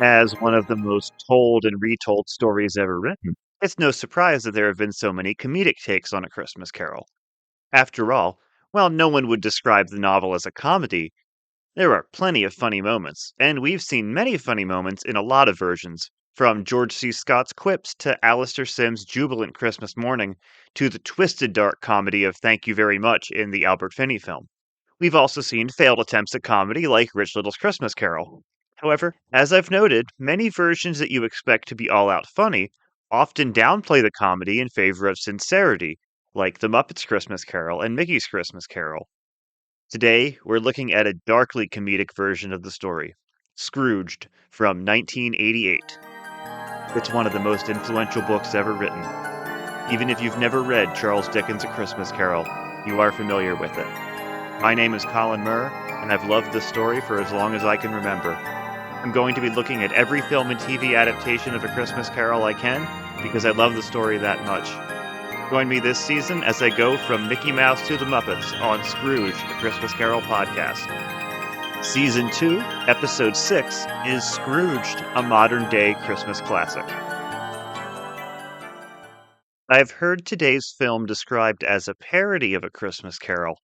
As one of the most told and retold stories ever written, it's no surprise that there have been so many comedic takes on A Christmas Carol. After all, while no one would describe the novel as a comedy, there are plenty of funny moments, and we've seen many funny moments in a lot of versions, from George C. Scott's quips to Alistair Sim's jubilant Christmas morning to the twisted dark comedy of Thank You Very Much in the Albert Finney film. We've also seen failed attempts at comedy like Rich Little's Christmas Carol. However, as I've noted, many versions that you expect to be all out funny often downplay the comedy in favor of sincerity, like The Muppets' Christmas Carol and Mickey's Christmas Carol. Today, we're looking at a darkly comedic version of the story, Scrooged, from 1988. It's one of the most influential books ever written. Even if you've never read Charles Dickens' A Christmas Carol, you are familiar with it. My name is Colin Murr, and I've loved this story for as long as I can remember. I'm going to be looking at every film and TV adaptation of A Christmas Carol I can, because I love the story that much. Join me this season as I go from Mickey Mouse to the Muppets on Scrooged, the Christmas Carol podcast. Season 2, Episode 6 is Scrooged, a modern-day Christmas classic. I've heard today's film described as a parody of A Christmas Carol,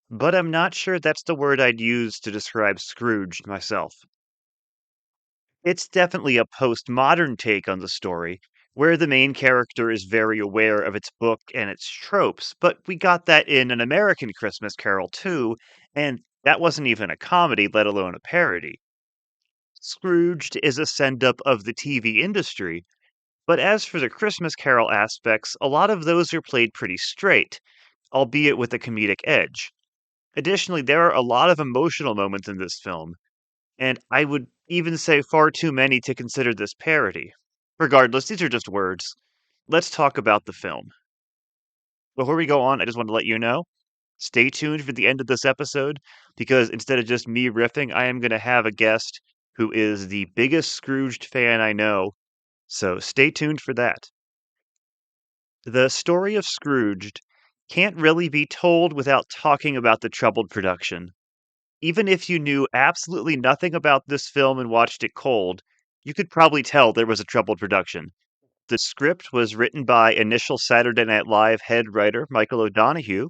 but I'm not sure that's the word I'd use to describe Scrooged myself. It's definitely a postmodern take on the story, where the main character is very aware of its book and its tropes, but we got that in An American Christmas Carol too, and that wasn't even a comedy, let alone a parody. Scrooged is a send-up of the TV industry, but as for the Christmas Carol aspects, a lot of those are played pretty straight, albeit with a comedic edge. Additionally, there are a lot of emotional moments in this film, and I would even say far too many to consider this parody. Regardless, these are just words. Let's talk about the film. Before we go on, I just want to let you know, stay tuned for the end of this episode, because instead of just me riffing, I am going to have a guest who is the biggest Scrooged fan I know, so stay tuned for that. The story of Scrooged can't really be told without talking about the troubled production. Even if you knew absolutely nothing about this film and watched it cold, you could probably tell there was a troubled production. The script was written by initial Saturday Night Live head writer Michael O'Donoghue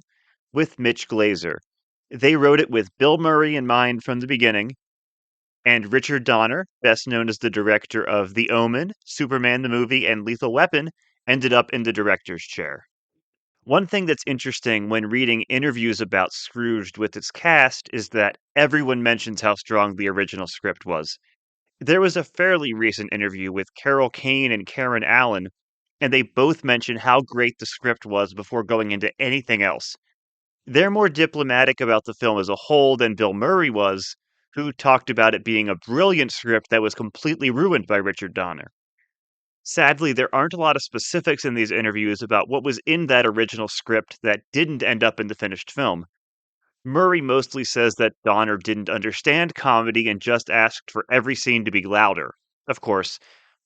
with Mitch Glazer. They wrote it with Bill Murray in mind from the beginning, and Richard Donner, best known as the director of The Omen, Superman the Movie, and Lethal Weapon, ended up in the director's chair. One thing that's interesting when reading interviews about Scrooged with its cast is that everyone mentions how strong the original script was. There was a fairly recent interview with Carol Kane and Karen Allen, and they both mention how great the script was before going into anything else. They're more diplomatic about the film as a whole than Bill Murray was, who talked about it being a brilliant script that was completely ruined by Richard Donner. Sadly, there aren't a lot of specifics in these interviews about what was in that original script that didn't end up in the finished film. Murray mostly says that Donner didn't understand comedy and just asked for every scene to be louder. Of course,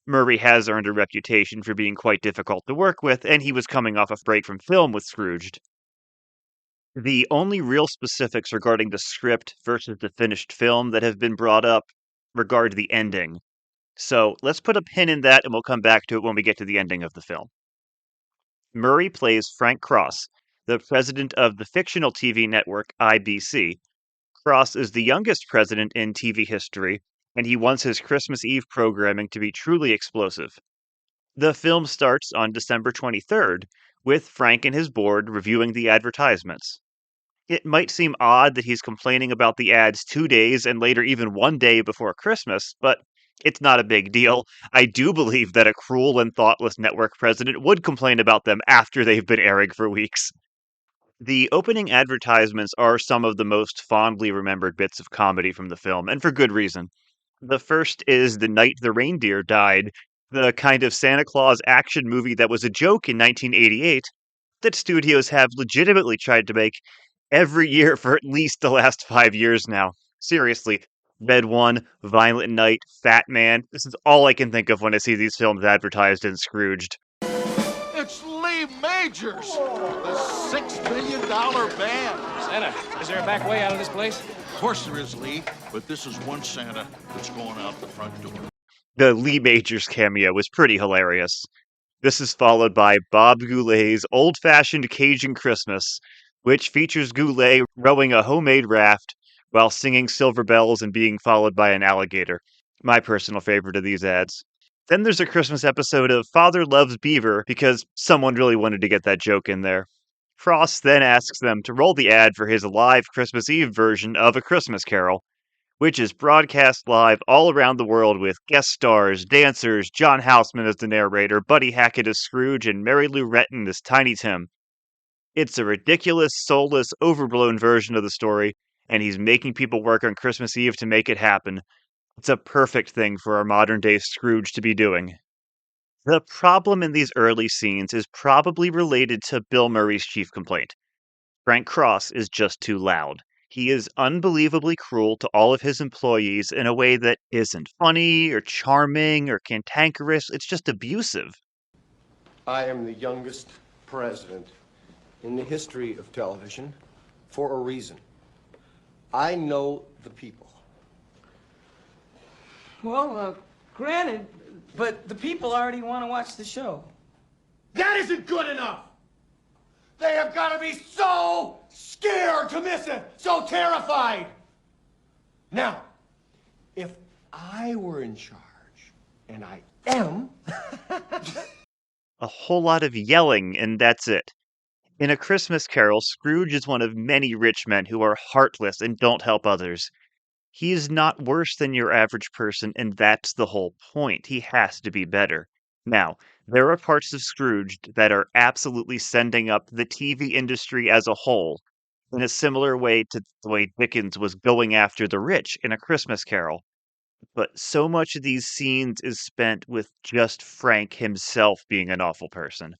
Murray has earned a reputation for being quite difficult to work with, and he was coming off a break from film with Scrooged. The only real specifics regarding the script versus the finished film that have been brought up regard the ending. So let's put a pin in that and we'll come back to it when we get to the ending of the film. Murray plays Frank Cross, the president of the fictional TV network IBC. Cross is the youngest president in TV history, and he wants his Christmas Eve programming to be truly explosive. The film starts on December 23rd, with Frank and his board reviewing the advertisements. It might seem odd that he's complaining about the ads 2 days and later even 1 day before Christmas, but it's not a big deal. I do believe that a cruel and thoughtless network president would complain about them after they've been airing for weeks. The opening advertisements are some of the most fondly remembered bits of comedy from the film, and for good reason. The first is The Night the Reindeer Died, the kind of Santa Claus action movie that was a joke in 1988 that studios have legitimately tried to make every year for at least the last 5 years now. Seriously. Red One, Violent Night, Fat Man. This is all I can think of when I see these films advertised in Scrooged. It's Lee Majors, the $6 billion band. Santa, is there a back way out of this place? Of course there is, Lee, but this is one Santa that's going out the front door. The Lee Majors cameo was pretty hilarious. This is followed by Bob Goulet's Old Fashioned Cajun Christmas, which features Goulet rowing a homemade raft while singing Silver Bells and being followed by an alligator. My personal favorite of these ads. Then there's a Christmas episode of Father Loves Beaver because someone really wanted to get that joke in there. Frost then asks them to roll the ad for his live Christmas Eve version of A Christmas Carol, which is broadcast live all around the world with guest stars, dancers, John Houseman as the narrator, Buddy Hackett as Scrooge, and Mary Lou Retton as Tiny Tim. It's a ridiculous, soulless, overblown version of the story, and he's making people work on Christmas Eve to make it happen. It's a perfect thing for our modern day Scrooge to be doing. The problem in these early scenes is probably related to Bill Murray's chief complaint. Frank Cross is just too loud. He is unbelievably cruel to all of his employees in a way that isn't funny or charming or cantankerous. It's just abusive. I am the youngest president in the history of television for a reason. I know the people. Well, granted, but the people already want to watch the show. That isn't good enough! They have got to be so scared to miss it, so terrified! Now, if I were in charge, and I am... A whole lot of yelling, and that's it. In A Christmas Carol, Scrooge is one of many rich men who are heartless and don't help others. He is not worse than your average person, and that's the whole point. He has to be better. Now, there are parts of Scrooge that are absolutely sending up the TV industry as a whole, in a similar way to the way Dickens was going after the rich in A Christmas Carol. But so much of these scenes is spent with just Frank himself being an awful person.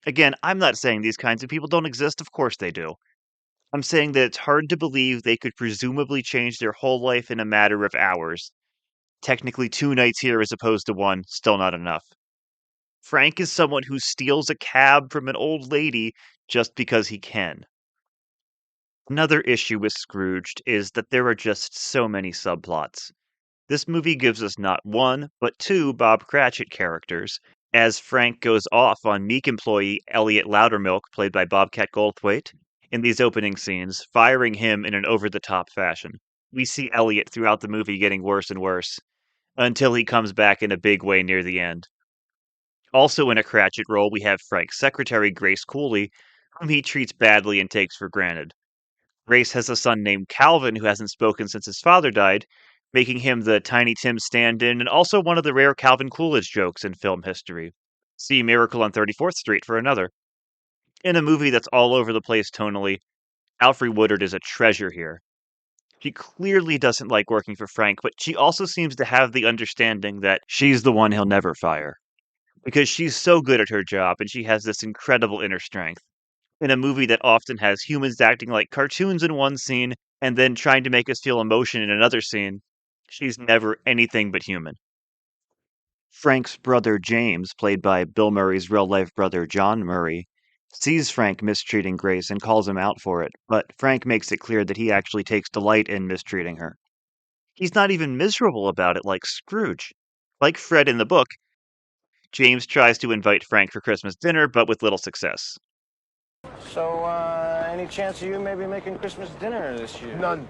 Again, I'm not saying these kinds of people don't exist, of course they do. I'm saying that it's hard to believe they could presumably change their whole life in a matter of hours. Technically, 2 nights here as opposed to 1, still not enough. Frank is someone who steals a cab from an old lady just because he can. Another issue with Scrooged is that there are just so many subplots. This movie gives us not one, but 2 Bob Cratchit characters, as Frank goes off on meek employee Elliot Loudermilk, played by Bobcat Goldthwait, in these opening scenes, firing him in an over-the-top fashion. We see Elliot throughout the movie getting worse and worse, until he comes back in a big way near the end. Also in a Cratchit role, we have Frank's secretary, Grace Cooley, whom he treats badly and takes for granted. Grace has a son named Calvin who hasn't spoken since his father died, making him the Tiny Tim stand-in and also one of the rare Calvin Coolidge jokes in film history. See Miracle on 34th Street for another. In a movie that's all over the place tonally, Alfre Woodard is a treasure here. She clearly doesn't like working for Frank, but she also seems to have the understanding that she's the one he'll never fire. Because she's so good at her job and she has this incredible inner strength. In a movie that often has humans acting like cartoons in one scene and then trying to make us feel emotion in another scene, she's never anything but human. Frank's brother James, played by Bill Murray's real-life brother John Murray, sees Frank mistreating Grace and calls him out for it, but Frank makes it clear that he actually takes delight in mistreating her. He's not even miserable about it like Scrooge. Like Fred in the book, James tries to invite Frank for Christmas dinner, but with little success. So, any chance of you maybe making Christmas dinner this year? None.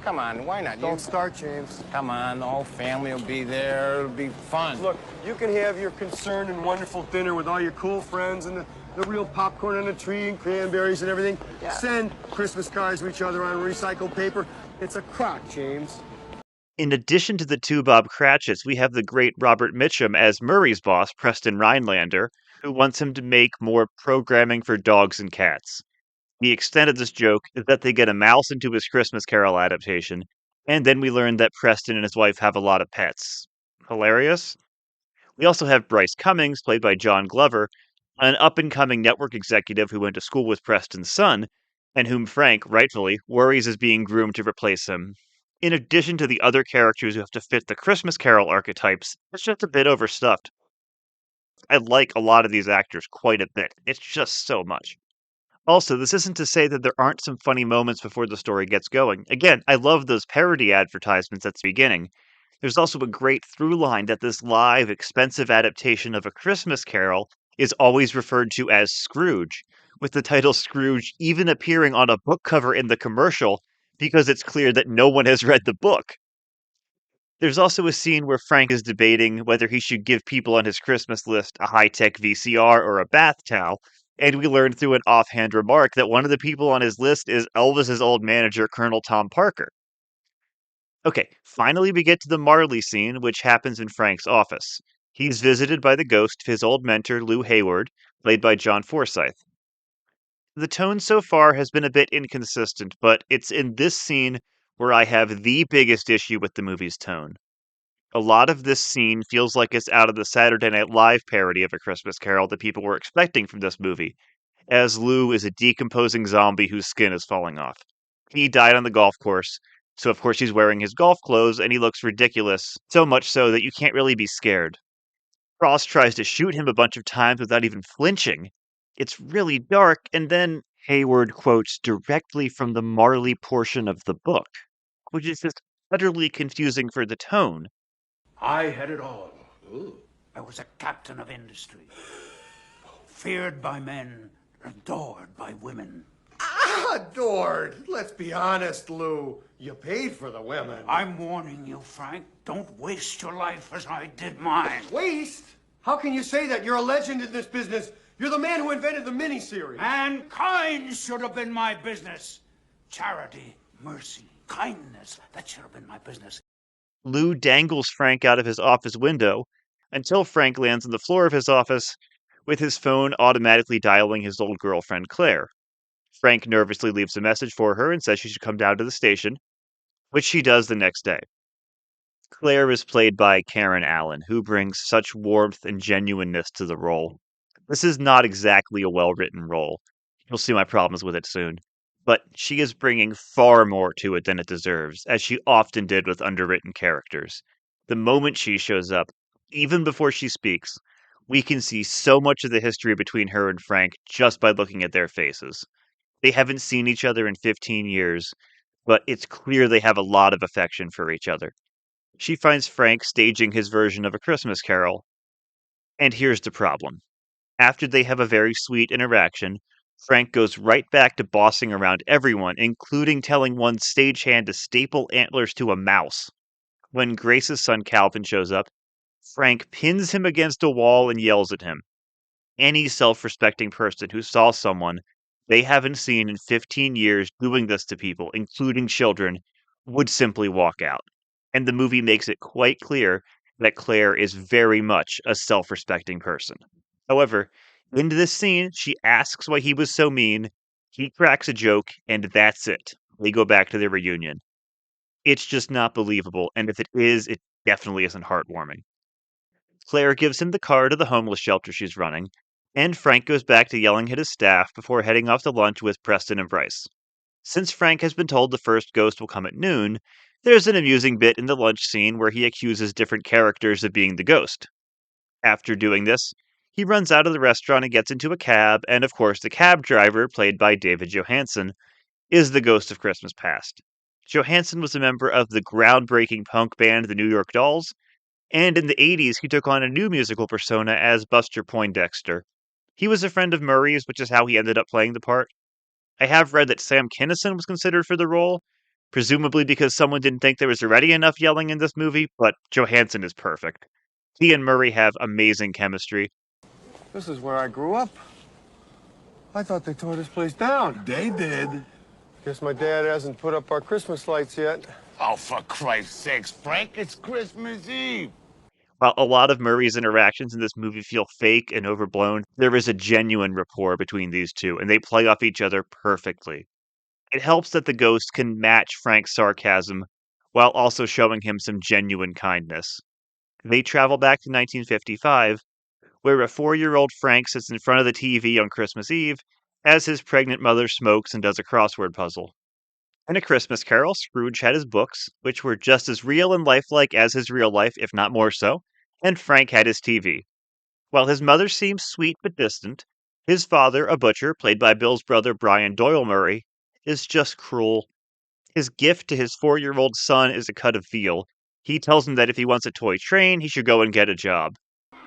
Come on, why not? Don't start, James. Come on, the whole family will be there. It'll be fun. Look, you can have your concerned and wonderful dinner with all your cool friends and the real popcorn on the tree and cranberries and everything. Yeah. Send Christmas cards to each other on recycled paper. It's a crock, James. In addition to the 2 Bob Cratchits, we have the great Robert Mitchum as Murray's boss, Preston Rhinelander, who wants him to make more programming for dogs and cats. The extent of this joke is that they get a mouse into his Christmas Carol adaptation, and then we learn that Preston and his wife have a lot of pets. Hilarious? We also have Bryce Cummings, played by John Glover, an up-and-coming network executive who went to school with Preston's son, and whom Frank, rightfully, worries is being groomed to replace him. In addition to the other characters who have to fit the Christmas Carol archetypes, it's just a bit overstuffed. I like a lot of these actors quite a bit. It's just so much. Also, this isn't to say that there aren't some funny moments before the story gets going. Again, I love those parody advertisements at the beginning. There's also a great through line that this live, expensive adaptation of A Christmas Carol is always referred to as Scrooge, with the title Scrooge even appearing on a book cover in the commercial because it's clear that no one has read the book. There's also a scene where Frank is debating whether he should give people on his Christmas list a high tech VCR or a bath towel, and we learn through an offhand remark that one of the people on his list is Elvis's old manager, Colonel Tom Parker. Okay, finally we get to the Marley scene, which happens in Frank's office. He's visited by the ghost of his old mentor, Lou Hayward, played by John Forsythe. The tone so far has been a bit inconsistent, but it's in this scene where I have the biggest issue with the movie's tone. A lot of this scene feels like it's out of the Saturday Night Live parody of A Christmas Carol that people were expecting from this movie, as Lou is a decomposing zombie whose skin is falling off. He died on the golf course, so of course he's wearing his golf clothes and he looks ridiculous, so much so that you can't really be scared. Cross tries to shoot him a bunch of times without even flinching. It's really dark, and then Hayward quotes directly from the Marley portion of the book, which is just utterly confusing for the tone. I had it all. I was a captain of industry, feared by men, adored by women. Adored. Let's be honest, Lou. You paid for the women. I'm warning you, Frank, don't waste your life as I did mine. Waste? How can you say that? You're a legend in this business. You're the man who invented the miniseries. Mankind should have been my business. Charity, mercy, kindness, that should have been my business. Lou dangles Frank out of his office window until Frank lands on the floor of his office with his phone automatically dialing his old girlfriend, Claire. Frank nervously leaves a message for her and says she should come down to the station, which she does the next day. Claire is played by Karen Allen, who brings such warmth and genuineness to the role. This is not exactly a well-written role. You'll see my problems with it soon. But she is bringing far more to it than it deserves, as she often did with underwritten characters. The moment she shows up, even before she speaks, we can see so much of the history between her and Frank just by looking at their faces. They haven't seen each other in 15 years, but it's clear they have a lot of affection for each other. She finds Frank staging his version of A Christmas Carol, and here's the problem. After they have a very sweet interaction, Frank goes right back to bossing around everyone, including telling one stagehand to staple antlers to a mouse. When Grace's son Calvin shows up, Frank pins him against a wall and yells at him. Any self-respecting person who saw someone they haven't seen in 15 years doing this to people, including children, would simply walk out. And the movie makes it quite clear that Claire is very much a self-respecting person. However, in this scene, she asks why he was so mean, he cracks a joke, and that's it. They go back to their reunion. It's just not believable, and if it is, it definitely isn't heartwarming. Claire gives him the car to the homeless shelter she's running, and Frank goes back to yelling at his staff before heading off to lunch with Preston and Bryce. Since Frank has been told the first ghost will come at noon, there's an amusing bit in the lunch scene where he accuses different characters of being the ghost. After doing this, he runs out of the restaurant and gets into a cab, and of course the cab driver, played by David Johansen, is the ghost of Christmas Past. Johansen was a member of the groundbreaking punk band the New York Dolls, and in the 80s he took on a new musical persona as Buster Poindexter. He was a friend of Murray's, which is how he ended up playing the part. I have read that Sam Kinison was considered for the role, presumably because someone didn't think there was already enough yelling in this movie, but Johansen is perfect. He and Murray have amazing chemistry. This is where I grew up. I thought they tore this place down. They did. Guess my dad hasn't put up our Christmas lights yet. Oh, for Christ's sakes, Frank, it's Christmas Eve. While a lot of Murray's interactions in this movie feel fake and overblown, there is a genuine rapport between these two, and they play off each other perfectly. It helps that the ghost can match Frank's sarcasm while also showing him some genuine kindness. They travel back to 1955, where a 4-year-old Frank sits in front of the TV on Christmas Eve as his pregnant mother smokes and does a crossword puzzle. In A Christmas Carol, Scrooge had his books, which were just as real and lifelike as his real life, if not more so, and Frank had his TV. While his mother seems sweet but distant, his father, a butcher, played by Bill's brother Brian Doyle Murray, is just cruel. His gift to his 4-year-old son is a cut of veal, He tells him that if he wants a toy train, he should go and get a job.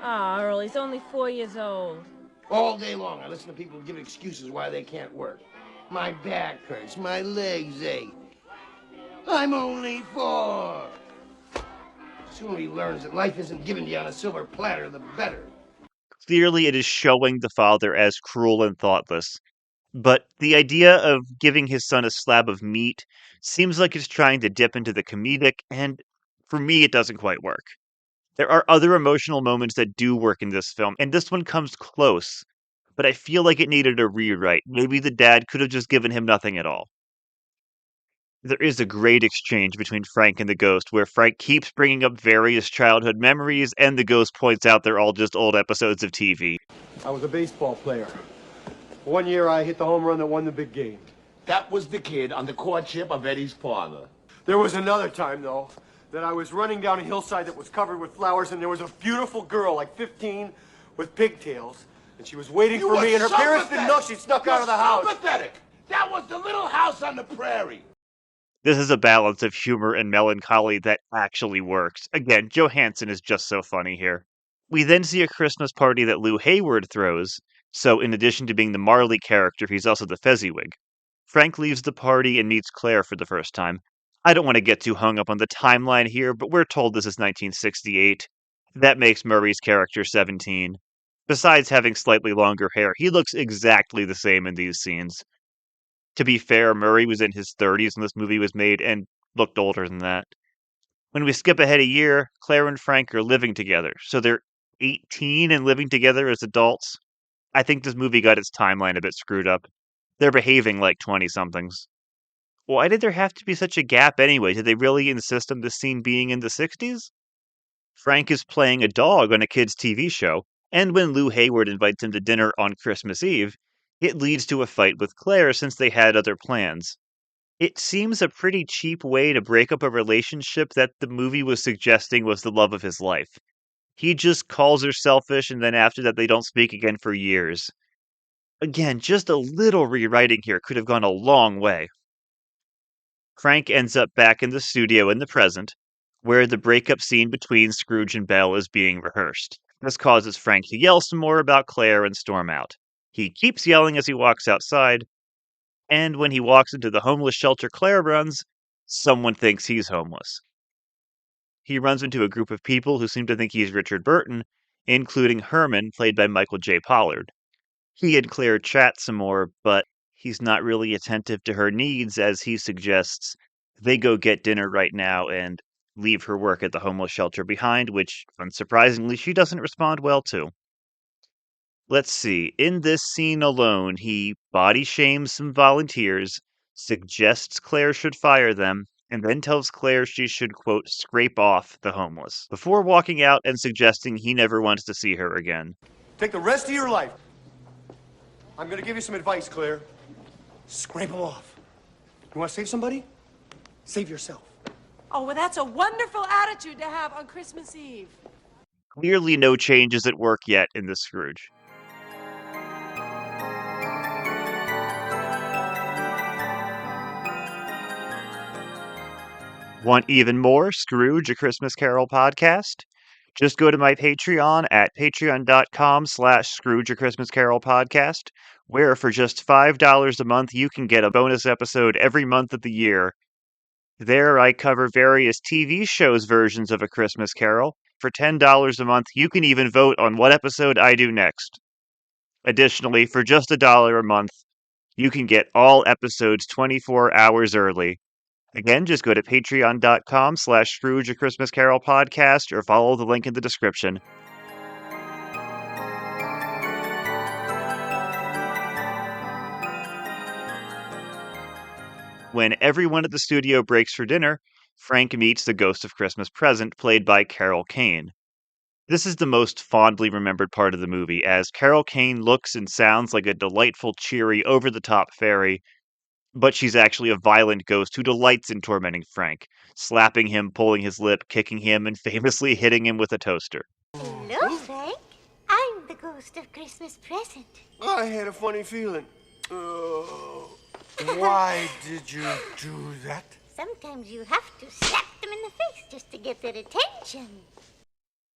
Ah, Earl, he's only 4 years old. All day long, I listen to people give excuses why they can't work. My back hurts, my legs ache. I'm only 4. The sooner he learns that life isn't given to you on a silver platter, the better. Clearly, it is showing the father as cruel and thoughtless. But the idea of giving his son a slab of meat seems like it's trying to dip into the comedic, and for me, it doesn't quite work. There are other emotional moments that do work in this film, and this one comes close, but I feel like it needed a rewrite. Maybe the dad could have just given him nothing at all. There is a great exchange between Frank and the ghost, where Frank keeps bringing up various childhood memories, and the ghost points out they're all just old episodes of TV. I was a baseball player. One year I hit the home run that won the big game. That was the kid on the courtship of Eddie's father. There was another time, though, that I was running down a hillside that was covered with flowers, and there was a beautiful girl, like 15, with pigtails, and she was waiting for me, and her parents didn't know she snuck out of the house. Pathetic. That was the little house on the prairie. This is a balance of humor and melancholy that actually works. Again, Johansson is just so funny here. We then see a Christmas party that Lou Hayward throws, so in addition to being the Marley character, he's also the Fezziwig. Frank leaves the party and meets Claire for the first time. I don't want to get too hung up on the timeline here, but we're told this is 1968. That makes Murray's character 17. Besides having slightly longer hair, he looks exactly the same in these scenes. To be fair, Murray was in his 30s when this movie was made and looked older than that. When we skip ahead a year, Claire and Frank are living together, so they're 18 and living together as adults. I think this movie got its timeline a bit screwed up. They're behaving like 20-somethings. Why did there have to be such a gap anyway? Did they really insist on this scene being in the 60s? Frank is playing a dog on a kid's TV show, and when Lou Hayward invites him to dinner on Christmas Eve, it leads to a fight with Claire since they had other plans. It seems a pretty cheap way to break up a relationship that the movie was suggesting was the love of his life. He just calls her selfish, and then after that they don't speak again for years. Again, just a little rewriting here could have gone a long way. Frank ends up back in the studio in the present, where the breakup scene between Scrooge and Belle is being rehearsed. This causes Frank to yell some more about Claire and storm out. He keeps yelling as he walks outside, and when he walks into the homeless shelter Claire runs, someone thinks he's homeless. He runs into a group of people who seem to think he's Richard Burton, including Herman, played by Michael J. Pollard. He and Claire chat some more, but he's not really attentive to her needs, as he suggests they go get dinner right now and leave her work at the homeless shelter behind, which, unsurprisingly, she doesn't respond well to. Let's see, in this scene alone, he body shames some volunteers, suggests Claire should fire them, and then tells Claire she should, quote, scrape off the homeless, before walking out and suggesting he never wants to see her again. Take the rest of your life. I'm gonna give you some advice, Claire. Scrape them off. You want to save somebody? Save yourself. Oh, well, that's a wonderful attitude to have on Christmas Eve. Clearly no changes at work yet in the Scrooge. Want even more Scrooge, A Christmas Carol podcast? Just go to my Patreon at patreon.com/Scrooge, A Christmas Carol podcast, where for just $5 a month, you can get a bonus episode every month of the year. There, I cover various TV shows versions of A Christmas Carol. For $10 a month, you can even vote on what episode I do next. Additionally, for just $1 a month, you can get all episodes 24 hours early. Again, just go to patreon.com/Scrooge, A Christmas Carol podcast, or follow the link in the description. When everyone at the studio breaks for dinner, Frank meets the Ghost of Christmas Present, played by Carol Kane. This is the most fondly remembered part of the movie, as Carol Kane looks and sounds like a delightful, cheery, over-the-top fairy, but she's actually a violent ghost who delights in tormenting Frank, slapping him, pulling his lip, kicking him, and famously hitting him with a toaster. Hello, Frank. I'm the Ghost of Christmas Present. I had a funny feeling. Why did you do that? Sometimes you have to slap them in the face just to get their attention.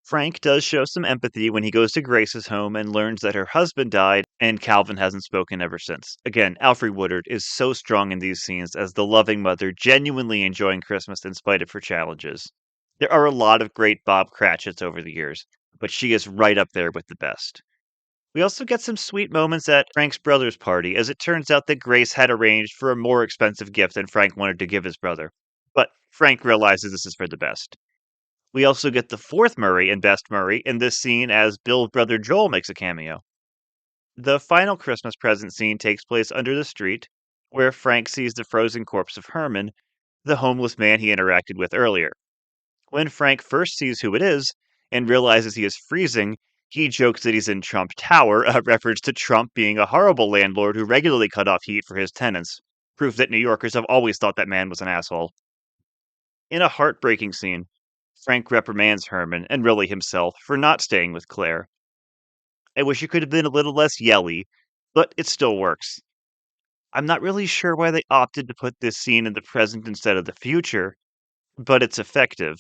Frank does show some empathy when he goes to Grace's home and learns that her husband died, and Calvin hasn't spoken ever since. Again, Alfre Woodard is so strong in these scenes as the loving mother, genuinely enjoying Christmas in spite of her challenges. There are a lot of great Bob Cratchits over the years, but she is right up there with the best. We also get some sweet moments at Frank's brother's party, as it turns out that Grace had arranged for a more expensive gift than Frank wanted to give his brother. But Frank realizes this is for the best. We also get the fourth Murray and best Murray in this scene as Bill's brother Joel makes a cameo. The final Christmas present scene takes place under the street, where Frank sees the frozen corpse of Herman, the homeless man he interacted with earlier. When Frank first sees who it is and realizes he is freezing, he jokes that he's in Trump Tower, a reference to Trump being a horrible landlord who regularly cut off heat for his tenants, proof that New Yorkers have always thought that man was an asshole. In a heartbreaking scene, Frank reprimands Herman, and really himself, for not staying with Claire. I wish it could have been a little less yelly, but it still works. I'm not really sure why they opted to put this scene in the present instead of the future, but it's effective.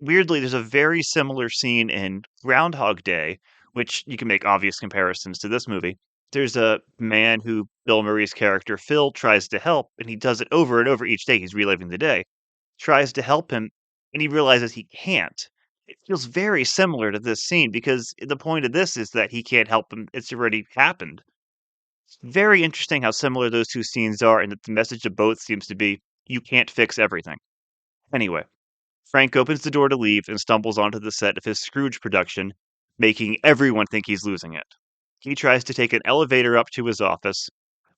Weirdly, there's a very similar scene in Groundhog Day, which you can make obvious comparisons to this movie. There's a man who Bill Murray's character Phil tries to help, and he does it over and over each day. He's reliving the day. Tries to help him, and he realizes he can't. It feels very similar to this scene because the point of this is that he can't help him. It's already happened. It's very interesting how similar those two scenes are, and that the message of both seems to be you can't fix everything. Anyway, Frank opens the door to leave and stumbles onto the set of his Scrooge production, making everyone think he's losing it. He tries to take an elevator up to his office,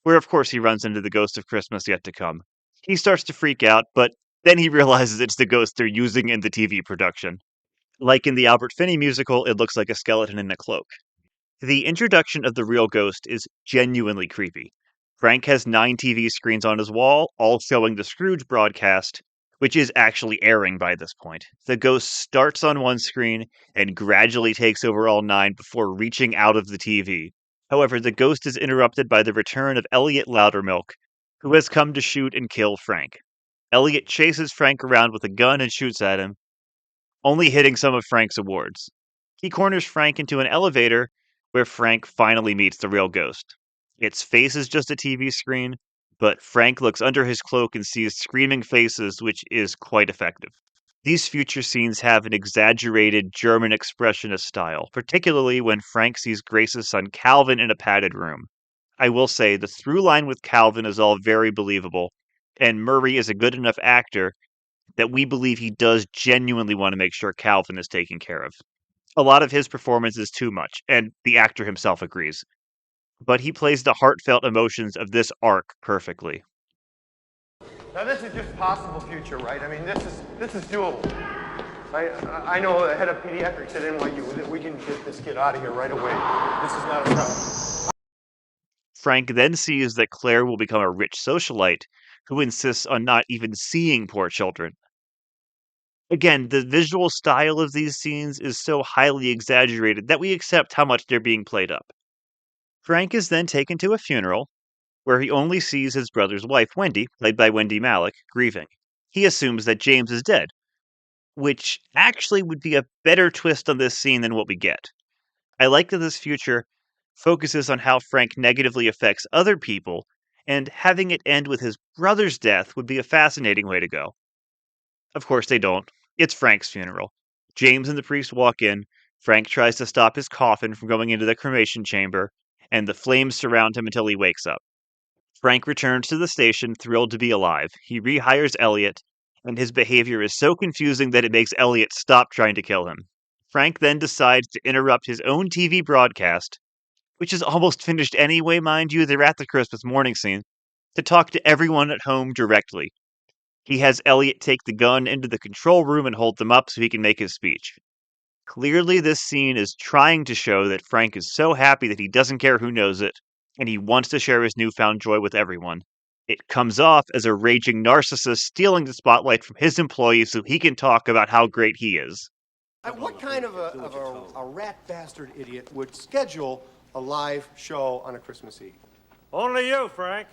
where of course he runs into the ghost of Christmas yet to come. He starts to freak out, but then he realizes it's the ghost they're using in the TV production. Like in the Albert Finney musical, it looks like a skeleton in a cloak. The introduction of the real ghost is genuinely creepy. Frank has 9 TV screens on his wall, all showing the Scrooge broadcast, which is actually airing by this point. The ghost starts on one screen and gradually takes over all 9 before reaching out of the TV. However, the ghost is interrupted by the return of Elliot Loudermilk, who has come to shoot and kill Frank. Elliot chases Frank around with a gun and shoots at him, only hitting some of Frank's awards. He corners Frank into an elevator where Frank finally meets the real ghost. Its face is just a TV screen, but Frank looks under his cloak and sees screaming faces, which is quite effective. These future scenes have an exaggerated German expressionist style, particularly when Frank sees Grace's son Calvin in a padded room. I will say the through line with Calvin is all very believable, and Murray is a good enough actor that we believe he does genuinely want to make sure Calvin is taken care of. A lot of his performance is too much, and the actor himself agrees. But he plays the heartfelt emotions of this arc perfectly. Now this is just possible future, right? I mean, this is doable. I know the head of pediatrics at NYU that we can get this kid out of here right away. This is not a problem. Frank then sees that Claire will become a rich socialite who insists on not even seeing poor children. Again, the visual style of these scenes is so highly exaggerated that we accept how much they're being played up. Frank is then taken to a funeral, where he only sees his brother's wife, Wendy, played by Wendy Malick, grieving. He assumes that James is dead, which actually would be a better twist on this scene than what we get. I like that this future focuses on how Frank negatively affects other people, and having it end with his brother's death would be a fascinating way to go. Of course they don't. It's Frank's funeral. James and the priest walk in, Frank tries to stop his coffin from going into the cremation chamber, and the flames surround him until he wakes up. Frank returns to the station, thrilled to be alive. He rehires Elliot, and his behavior is so confusing that it makes Elliot stop trying to kill him. Frank then decides to interrupt his own TV broadcast, which is almost finished anyway, mind you, they're at the Christmas morning scene, to talk to everyone at home directly. He has Elliot take the gun into the control room and hold them up so he can make his speech. Clearly, this scene is trying to show that Frank is so happy that he doesn't care who knows it, and he wants to share his newfound joy with everyone. It comes off as a raging narcissist stealing the spotlight from his employees so he can talk about how great he is. What kind of a rat bastard idiot would schedule a live show on a Christmas Eve? Only you, Frank.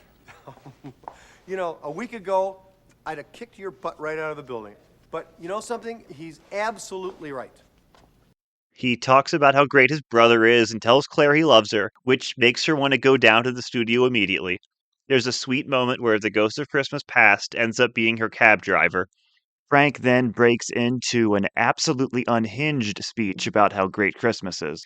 You know, a week ago, I'd have kicked your butt right out of the building. But you know something? He's absolutely right. He talks about how great his brother is and tells Claire he loves her, which makes her want to go down to the studio immediately. There's a sweet moment where the ghost of Christmas past ends up being her cab driver. Frank then breaks into an absolutely unhinged speech about how great Christmas is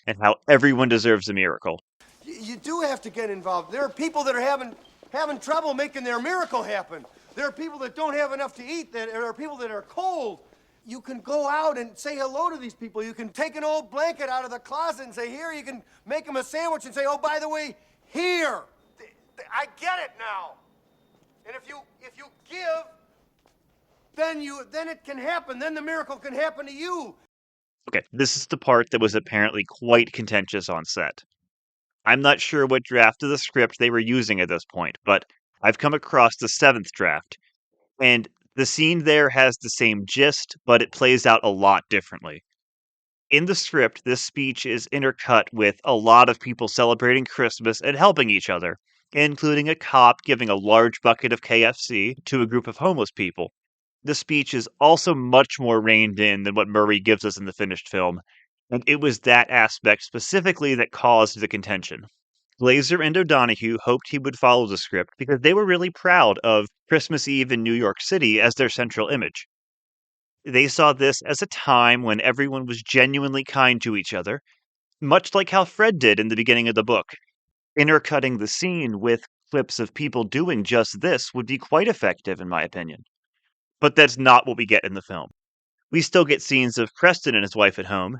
and how everyone deserves a miracle. You do have to get involved. There are people that are having trouble making their miracle happen. There are people that don't have enough to eat. There are people that are cold. You can go out and say hello to these people. You can take an old blanket out of the closet and say, here. You can make them a sandwich and say, oh, by the way, here. I get it now. And if you give, then it can happen. Then the miracle can happen to you. Okay, this is the part that was apparently quite contentious on set. I'm not sure what draft of the script they were using at this point, but I've come across the 7th draft, and the scene there has the same gist, but it plays out a lot differently. In the script, this speech is intercut with a lot of people celebrating Christmas and helping each other, including a cop giving a large bucket of KFC to a group of homeless people. The speech is also much more reined in than what Murray gives us in the finished film, and it was that aspect specifically that caused the contention. Glazer and O'Donoghue hoped he would follow the script because they were really proud of Christmas Eve in New York City as their central image. They saw this as a time when everyone was genuinely kind to each other, much like how Fred did in the beginning of the book. Intercutting the scene with clips of people doing just this would be quite effective, in my opinion. But that's not what we get in the film. We still get scenes of Preston and his wife at home,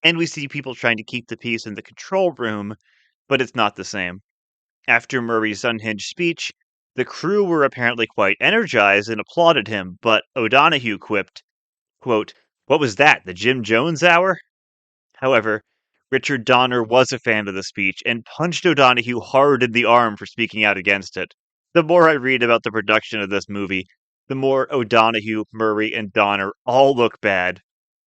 and we see people trying to keep the peace in the control room, but it's not the same. After Murray's unhinged speech, the crew were apparently quite energized and applauded him, but O'Donoghue quipped, quote, "What was that, the Jim Jones hour?" However, Richard Donner was a fan of the speech and punched O'Donoghue hard in the arm for speaking out against it. The more I read about the production of this movie, the more O'Donoghue, Murray, and Donner all look bad.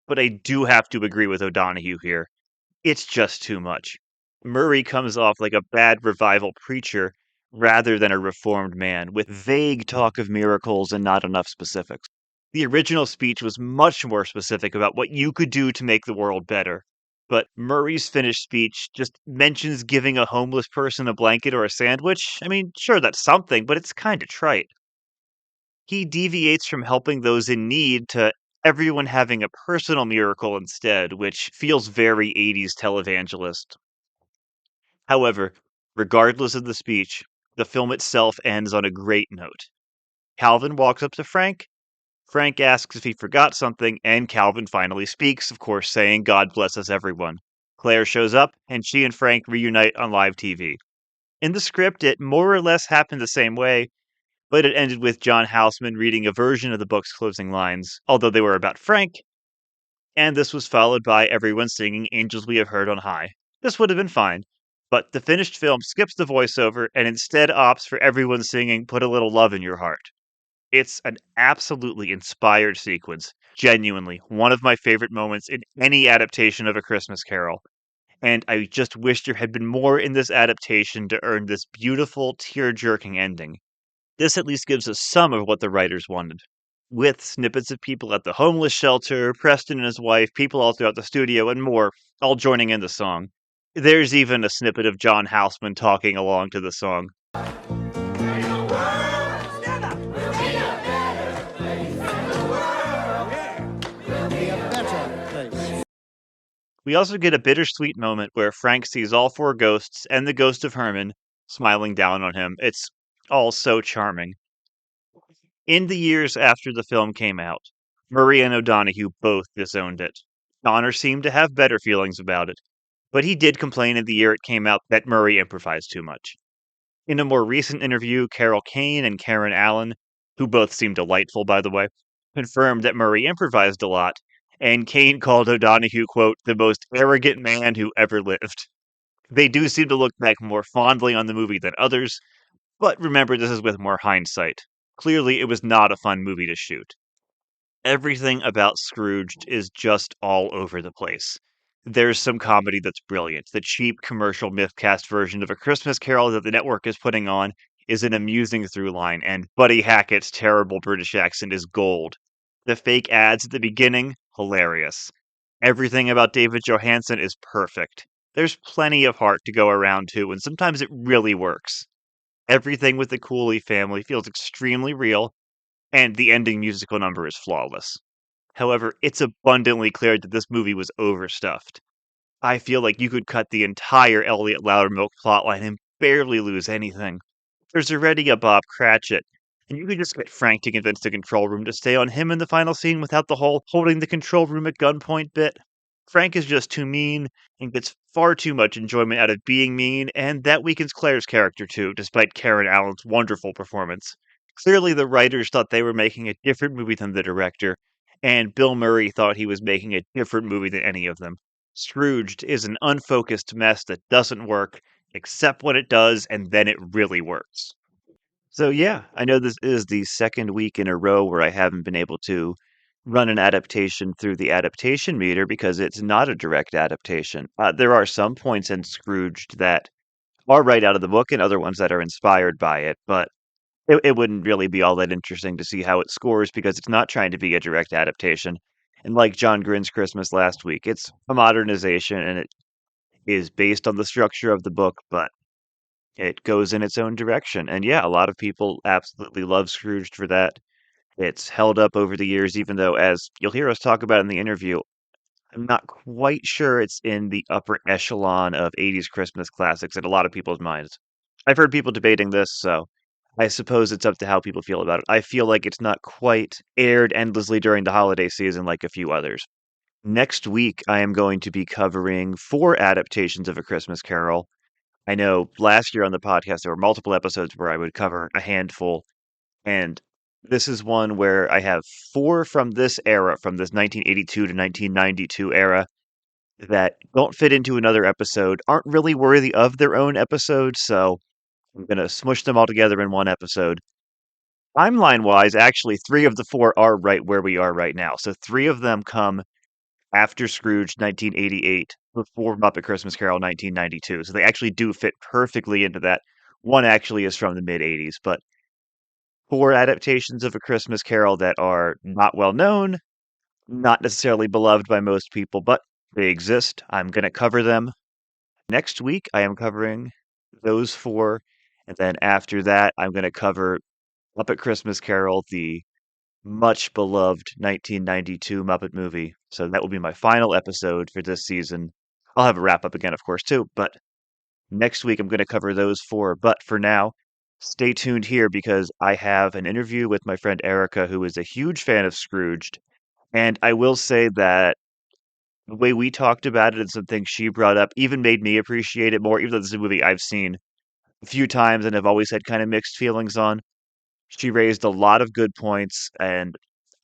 But I do have to agree with O'Donoghue here. It's just too much. Murray comes off like a bad revival preacher rather than a reformed man, with vague talk of miracles and not enough specifics. The original speech was much more specific about what you could do to make the world better. But Murray's finished speech just mentions giving a homeless person a blanket or a sandwich. I mean, sure, that's something, but it's kind of trite. He deviates from helping those in need to everyone having a personal miracle instead, which feels very 80s televangelist. However, regardless of the speech, the film itself ends on a great note. Calvin walks up to Frank. Frank asks if he forgot something, and Calvin finally speaks, of course, saying, "God bless us, everyone." Claire shows up, and she and Frank reunite on live TV. In the script, it more or less happened the same way, but it ended with John Houseman reading a version of the book's closing lines, although they were about Frank, and this was followed by everyone singing Angels We Have Heard on High. This would have been fine, but the finished film skips the voiceover and instead opts for everyone singing Put a Little Love in Your Heart. It's an absolutely inspired sequence, genuinely one of my favorite moments in any adaptation of A Christmas Carol, and I just wish there had been more in this adaptation to earn this beautiful, tear-jerking ending. This at least gives us some of what the writers wanted. With snippets of people at the homeless shelter, Preston and his wife, people all throughout the studio, and more, all joining in the song. There's even a snippet of John Houseman talking along to the song. We also get a bittersweet moment where Frank sees all 4 ghosts and the ghost of Herman smiling down on him. It's all so charming. In the years after the film came out, Murray and O'Donoghue both disowned it. Donner seemed to have better feelings about it, but he did complain in the year it came out that Murray improvised too much. In a more recent interview, Carol Kane and Karen Allen, who both seem delightful by the way, confirmed that Murray improvised a lot, and Kane called O'Donoghue, quote, "the most arrogant man who ever lived." They do seem to look back more fondly on the movie than others, but remember this is with more hindsight. Clearly, it was not a fun movie to shoot. Everything about Scrooged is just all over the place. There's some comedy that's brilliant. The cheap commercial mythcast version of A Christmas Carol that the network is putting on is an amusing through line, and Buddy Hackett's terrible British accent is gold. The fake ads at the beginning, hilarious. Everything about David Johansen is perfect. There's plenty of heart to go around too, and sometimes it really works. Everything with the Cooley family feels extremely real, and the ending musical number is flawless. However, it's abundantly clear that this movie was overstuffed. I feel like you could cut the entire Elliot Loudermilk plotline and barely lose anything. There's already a Bob Cratchit, and you could just get Frank to convince the control room to stay on him in the final scene without the whole holding the control room at gunpoint bit. Frank is just too mean and gets far too much enjoyment out of being mean, and that weakens Claire's character too, despite Karen Allen's wonderful performance. Clearly, the writers thought they were making a different movie than the director, and Bill Murray thought he was making a different movie than any of them. Scrooged is an unfocused mess that doesn't work, except when it does, and then it really works. So, yeah, I know this is the second week in a row where I haven't been able to run an adaptation through the adaptation meter because it's not a direct adaptation. There are some points in Scrooged that are right out of the book and other ones that are inspired by it, but it wouldn't really be all that interesting to see how it scores because it's not trying to be a direct adaptation. And like John Grin's Christmas last week, it's a modernization and it is based on the structure of the book, but it goes in its own direction. And yeah, a lot of people absolutely love Scrooged for that. It's held up over the years, even though, as you'll hear us talk about in the interview, I'm not quite sure it's in the upper echelon of 80s Christmas classics in a lot of people's minds. I've heard people debating this, so I suppose it's up to how people feel about it. I feel like it's not quite aired endlessly during the holiday season like a few others. Next week, I am going to be covering 4 adaptations of A Christmas Carol. I know last year on the podcast, there were multiple episodes where I would cover a handful, and this is one where I have 4 from this era, from this 1982 to 1992 era, that don't fit into another episode, aren't really worthy of their own episode, so I'm going to smush them all together in one episode. Timeline wise, actually, 3 of the 4 are right where we are right now. So 3 of them come after Scrooge 1988, before Muppet Christmas Carol 1992. So they actually do fit perfectly into that. One actually is from the mid 80s, but 4 adaptations of A Christmas Carol that are not well known, not necessarily beloved by most people, but they exist. I'm going to cover them. Next week, I am covering those 4. And then after that, I'm going to cover Muppet Christmas Carol, the much beloved 1992 Muppet movie. So that will be my final episode for this season. I'll have a wrap up again, of course, too. But next week, I'm going to cover those 4. But for now, stay tuned here because I have an interview with my friend Aricka, who is a huge fan of Scrooged. And I will say that the way we talked about it and some things she brought up even made me appreciate it more, even though this is a movie I've seen a few times and have always had kind of mixed feelings on. She raised a lot of good points, and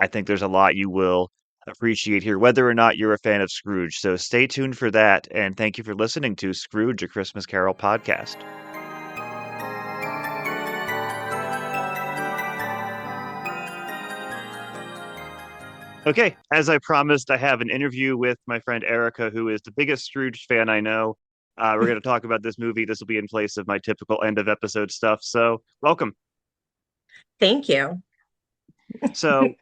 I think there's a lot you will appreciate here, whether or not you're a fan of Scrooge. So stay tuned for that, and thank you for listening to Scrooge, a Christmas Carol podcast. Okay, as I promised, I have an interview with my friend Aricka, who is the biggest Scrooge fan I know. We're going to talk about this movie. This will be in place of my typical end of episode stuff. So, welcome. Thank you. So,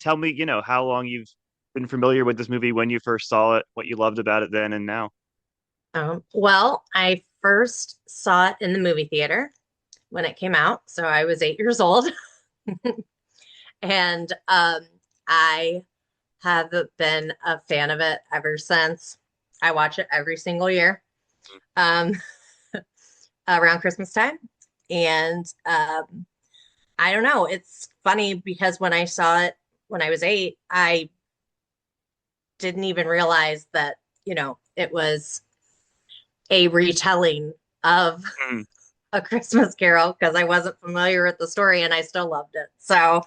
tell me, how long you've been familiar with this movie, when you first saw it, what you loved about it then and now. Well, I first saw it in the movie theater when it came out. So I was 8 years old. And I have been a fan of it ever since. I watch it every single year around Christmas time. And I don't know. It's funny because when I saw it when I was 8, I didn't even realize that, it was a retelling of A Christmas Carol because I wasn't familiar with the story and I still loved it. So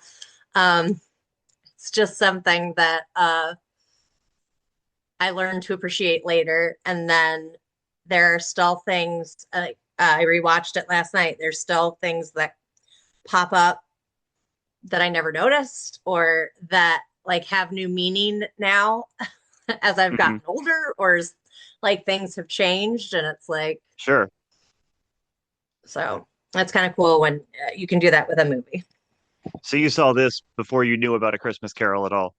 it's just something that I learned to appreciate later. And then there are still things, I rewatched it last night. There's still things that pop up that I never noticed or that have new meaning now as I've gotten older, or things have changed and it's sure. So That's kind of cool when you can do that with a movie. So you saw this before you knew about A Christmas Carol at all.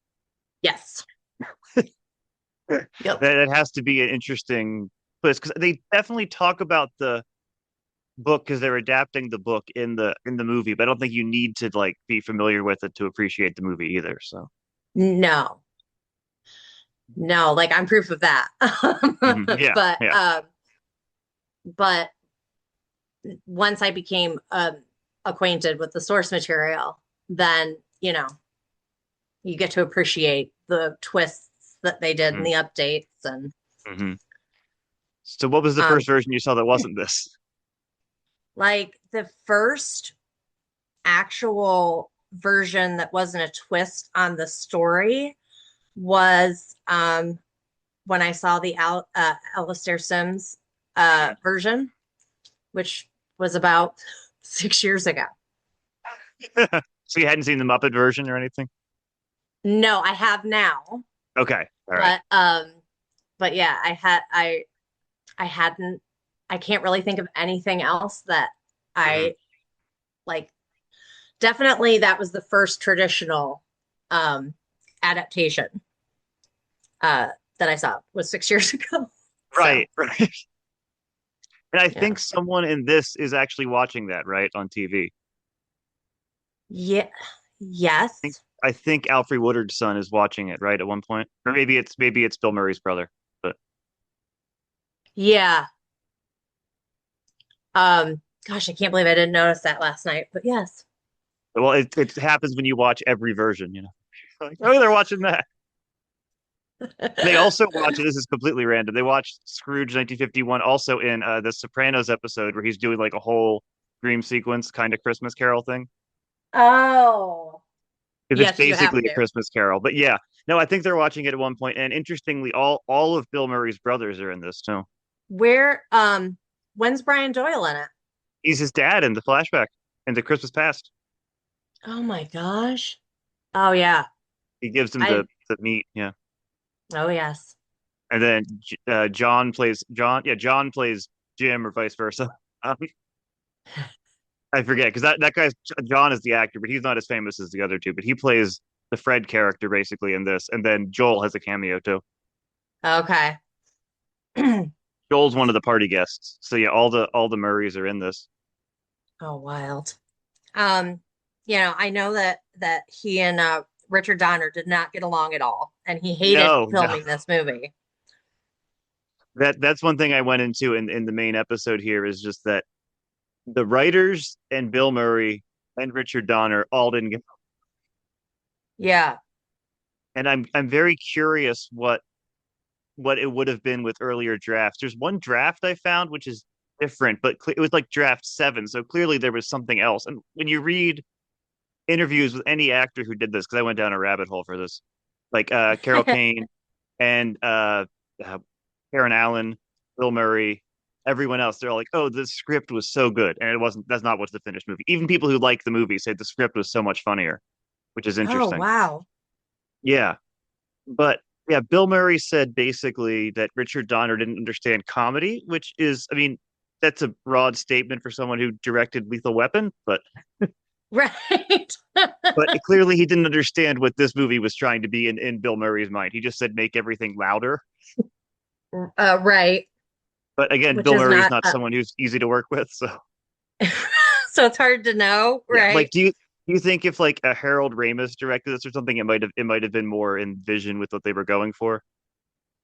Yes. Yep. That has to be an interesting twist because they definitely talk about the book because they're adapting the book in the movie, but I don't think you need to like be familiar with it to appreciate the movie either. So No, no, like I'm proof of that. yeah, But yeah. but once I became acquainted with the source material, then you get to appreciate the twists that they did in hmm the updates and hmm So what was the um first version you saw that wasn't this? like the first actual version that wasn't a twist on the story was when I saw the Alistair Sims version, which was about 6 years ago. So you hadn't seen the Muppet version or anything? No, I have now, Okay, all right. but yeah, I hadn't. I can't really think of anything else that Mhm. I like. Definitely, that was the first traditional adaptation uh, that I saw was 6 years ago. So Right, right. And I yeah, think someone in this is actually watching that, right, on TV. yeah, think yes, I think Alfred Woodard's son is watching it, right, at one point. Or maybe it's Bill Murray's brother. But yeah. Gosh, I can't believe I didn't notice that last night. But yes. well, it happens when you watch every version, you know. Like, oh, they're watching that. They also watch this is completely random. They watched Scrooge 1951 also in the Sopranos episode where he's doing like a whole dream sequence kind of Christmas Carol thing. Oh, Because it's yes, you have basically a to. Christmas Carol. But yeah, no, I think they're watching it at one point. And interestingly, all of Bill Murray's brothers are in this too. Where when's Brian Doyle in it? He's his dad in the flashback in the Christmas past. Oh my gosh. Oh yeah. He gives him I the meat, yeah. oh yes. And then John plays John. Yeah, John plays Jim, or vice versa. Um, I forget because that guy's John is the actor, but he's not as famous as the other two. But he plays the Fred character basically in this, and then Joel has a cameo too. Okay. Joel's one of the party guests. So yeah, all the Murrays are in this. Oh, wild. Um, I know that he and Richard Donner did not get along at all, and he hated No, no, filming this movie. that's one thing I went into in the main episode here is just that the writers and Bill Murray and Richard Donner all didn't get, Yeah. and I'm very curious what it would have been with earlier drafts. There's one draft I found which is different, but it was like draft 7, so clearly there was something else. And when you read interviews with any actor who did this, because I went down a rabbit hole for this, like Carol Kane and uh, Karen Allen, Bill Murray, everyone else, they're all like, "Oh, the script was so good," and it wasn't. That's not what's the finished movie. Even people who like the movie say the script was so much funnier, which is Oh, interesting. wow. Yeah, but yeah, Bill Murray said basically that Richard Donner didn't understand comedy, which is, I mean, that's a broad statement for someone who directed Lethal Weapon, Right. but clearly he didn't understand what this movie was trying to be in Bill Murray's mind. He just said make everything louder. Right. But again, Which Bill is Murray's not not someone who's easy to work with, so so it's hard to know, yeah. Like, right? do you think if like a Harold Ramis directed this or something, it might have been more in vision with what they were going for?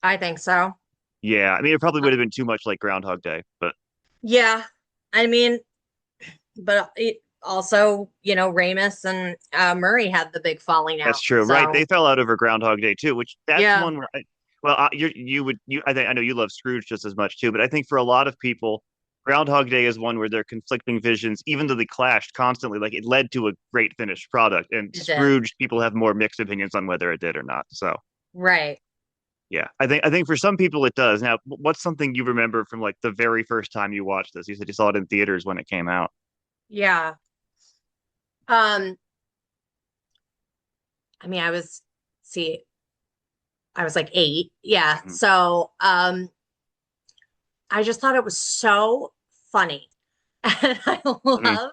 I think so. Yeah, I mean, it probably would have been too much like Groundhog Day, but Yeah. I mean, but it also, Ramis and Murray had the big falling that's out. true, right? So, They fell out over Groundhog Day too, which that's yeah. one where well, you would I think I know you love Scrooge just as much too, but I think for a lot of people, Groundhog Day is one where they're conflicting visions, even though they clashed constantly. Like it led to a great finished product, and It did. Scrooge, people have more mixed opinions on whether it did or not. So Right. yeah, I think for some people it does. Now, what's something you remember from like the very first time you watched this? You said you saw it in theaters when it came out. Yeah. Um, I mean, see, I was like 8. Yeah. Mhm. So, I just thought it was so funny. And Mhm.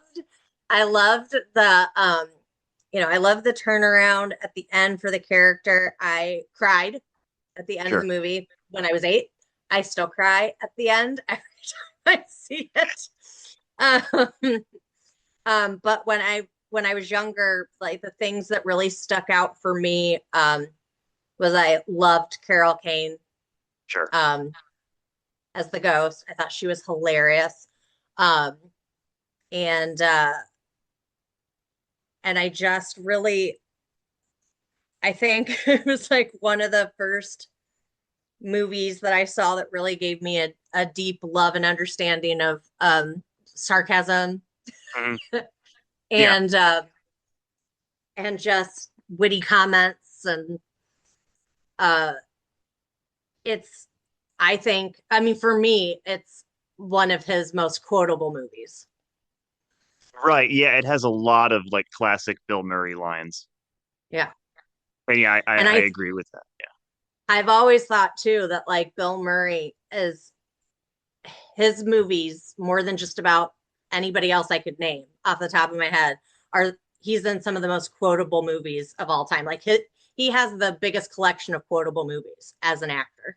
I loved the I loved the turnaround at the end for the character. I cried at the end of the Sure. movie when I was 8. I still cry at the end every time I see it. Um, but when I was younger, like the things that really stuck out for me was I loved Carol Kane Sure. um, as the ghost. I thought she was hilarious. Um, and I just really I think it was like one of the first movies that I saw that really gave me a deep love and understanding of sarcasm Mhm. Yeah. and just witty comments and uh it's I mean for me it's one of his most quotable movies. Right. Yeah. It has a lot of like classic Bill Murray lines. Yeah. And yeah, And I agree with that. Yeah. I've always thought too that like Bill Murray is his movies more than just about anybody else I could name off the top of my head are he's in some of the most quotable movies of all time. Like he has the biggest collection of quotable movies as an actor.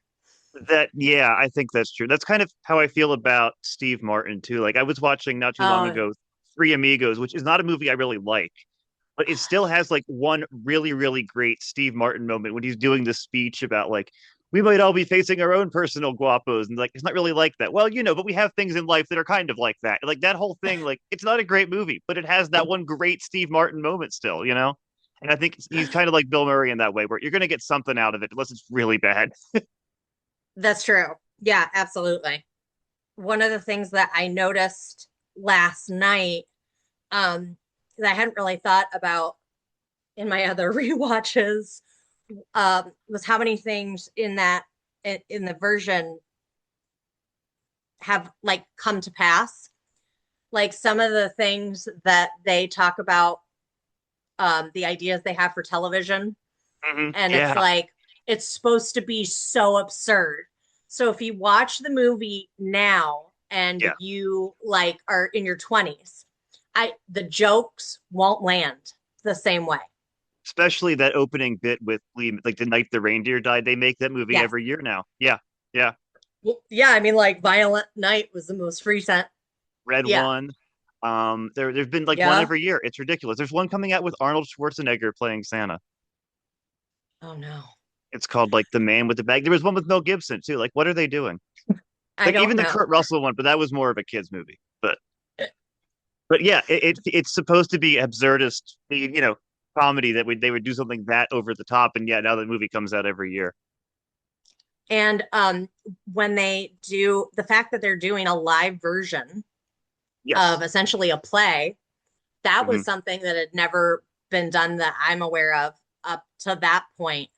That yeah, I think that's true. That's kind of how I feel about Steve Martin too. Like I was watching not too long Oh, ago Three Amigos, which is not a movie I really like, but it still has like one really, really great Steve Martin moment when he's doing the speech about like we might all be facing our own personal guapos, and like it's not really like that. Well, but we have things in life that are kind of like that. Like that whole thing, like it's not a great movie, but it has that one great Steve Martin moment still. And I think he's kind of like Bill Murray in that way, where you're going to get something out of it, unless it's really bad. that's true. Yeah, absolutely. One of the things that I noticed last night, that I hadn't really thought about in my other rewatches, was how many things in the version have like come to pass. Like some of the things that they talk about, the ideas they have for television, and it's Yeah, like it's supposed to be so absurd. So if you watch the movie now and yeah. you like are in your 20s, the jokes won't land the same way. Especially that opening bit with Lee, like the night the reindeer died. They make that movie Yes. every year now. Yeah, yeah. Well, yeah, I mean like Violent Night was the most recent. Red Yeah. one. There's been like one Yeah. every year. It's ridiculous. There's one coming out with Arnold Schwarzenegger playing Santa. Oh no. It's called like The Man with the Bag. There was one with Mel Gibson too. Like, what are they doing? I Like don't even the know. Kurt Russell one, but that was more of a kids movie. But yeah, it's supposed to be absurdist, comedy that they would do something that over the top, and yeah, now the movie comes out every year. And when they do the fact that they're doing a live version of Yes. essentially a play, that Hmm. was something that had never been done that I'm aware of up to that point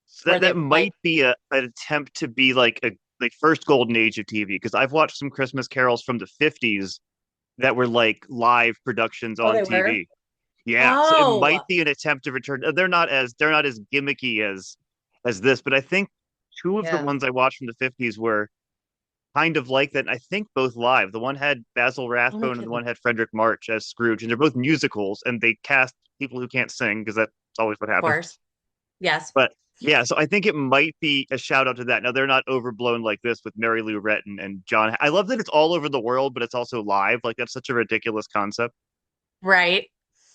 So where that they like might be an attempt to be like a like first golden age of TV because I've watched some Christmas carols from the 50s that were like live productions oh on they were TV. Yeah, so it might oh be an attempt to return. They're not as gimmicky as this, but I think two of the yeah ones I watched from the 50s were kind of like that. And I think both live. The one had Basil oh no Rathbone and the kidding one of had Frederick March as Scrooge, and they're both musicals, and they cast people who can't sing because that's always what happens. course yes But yeah, so I think it might be a shout out to that. Now they're not overblown like this with Mary Lou Retton and John. I love that it's all over the world, but it's also live. Like that's such a ridiculous concept. right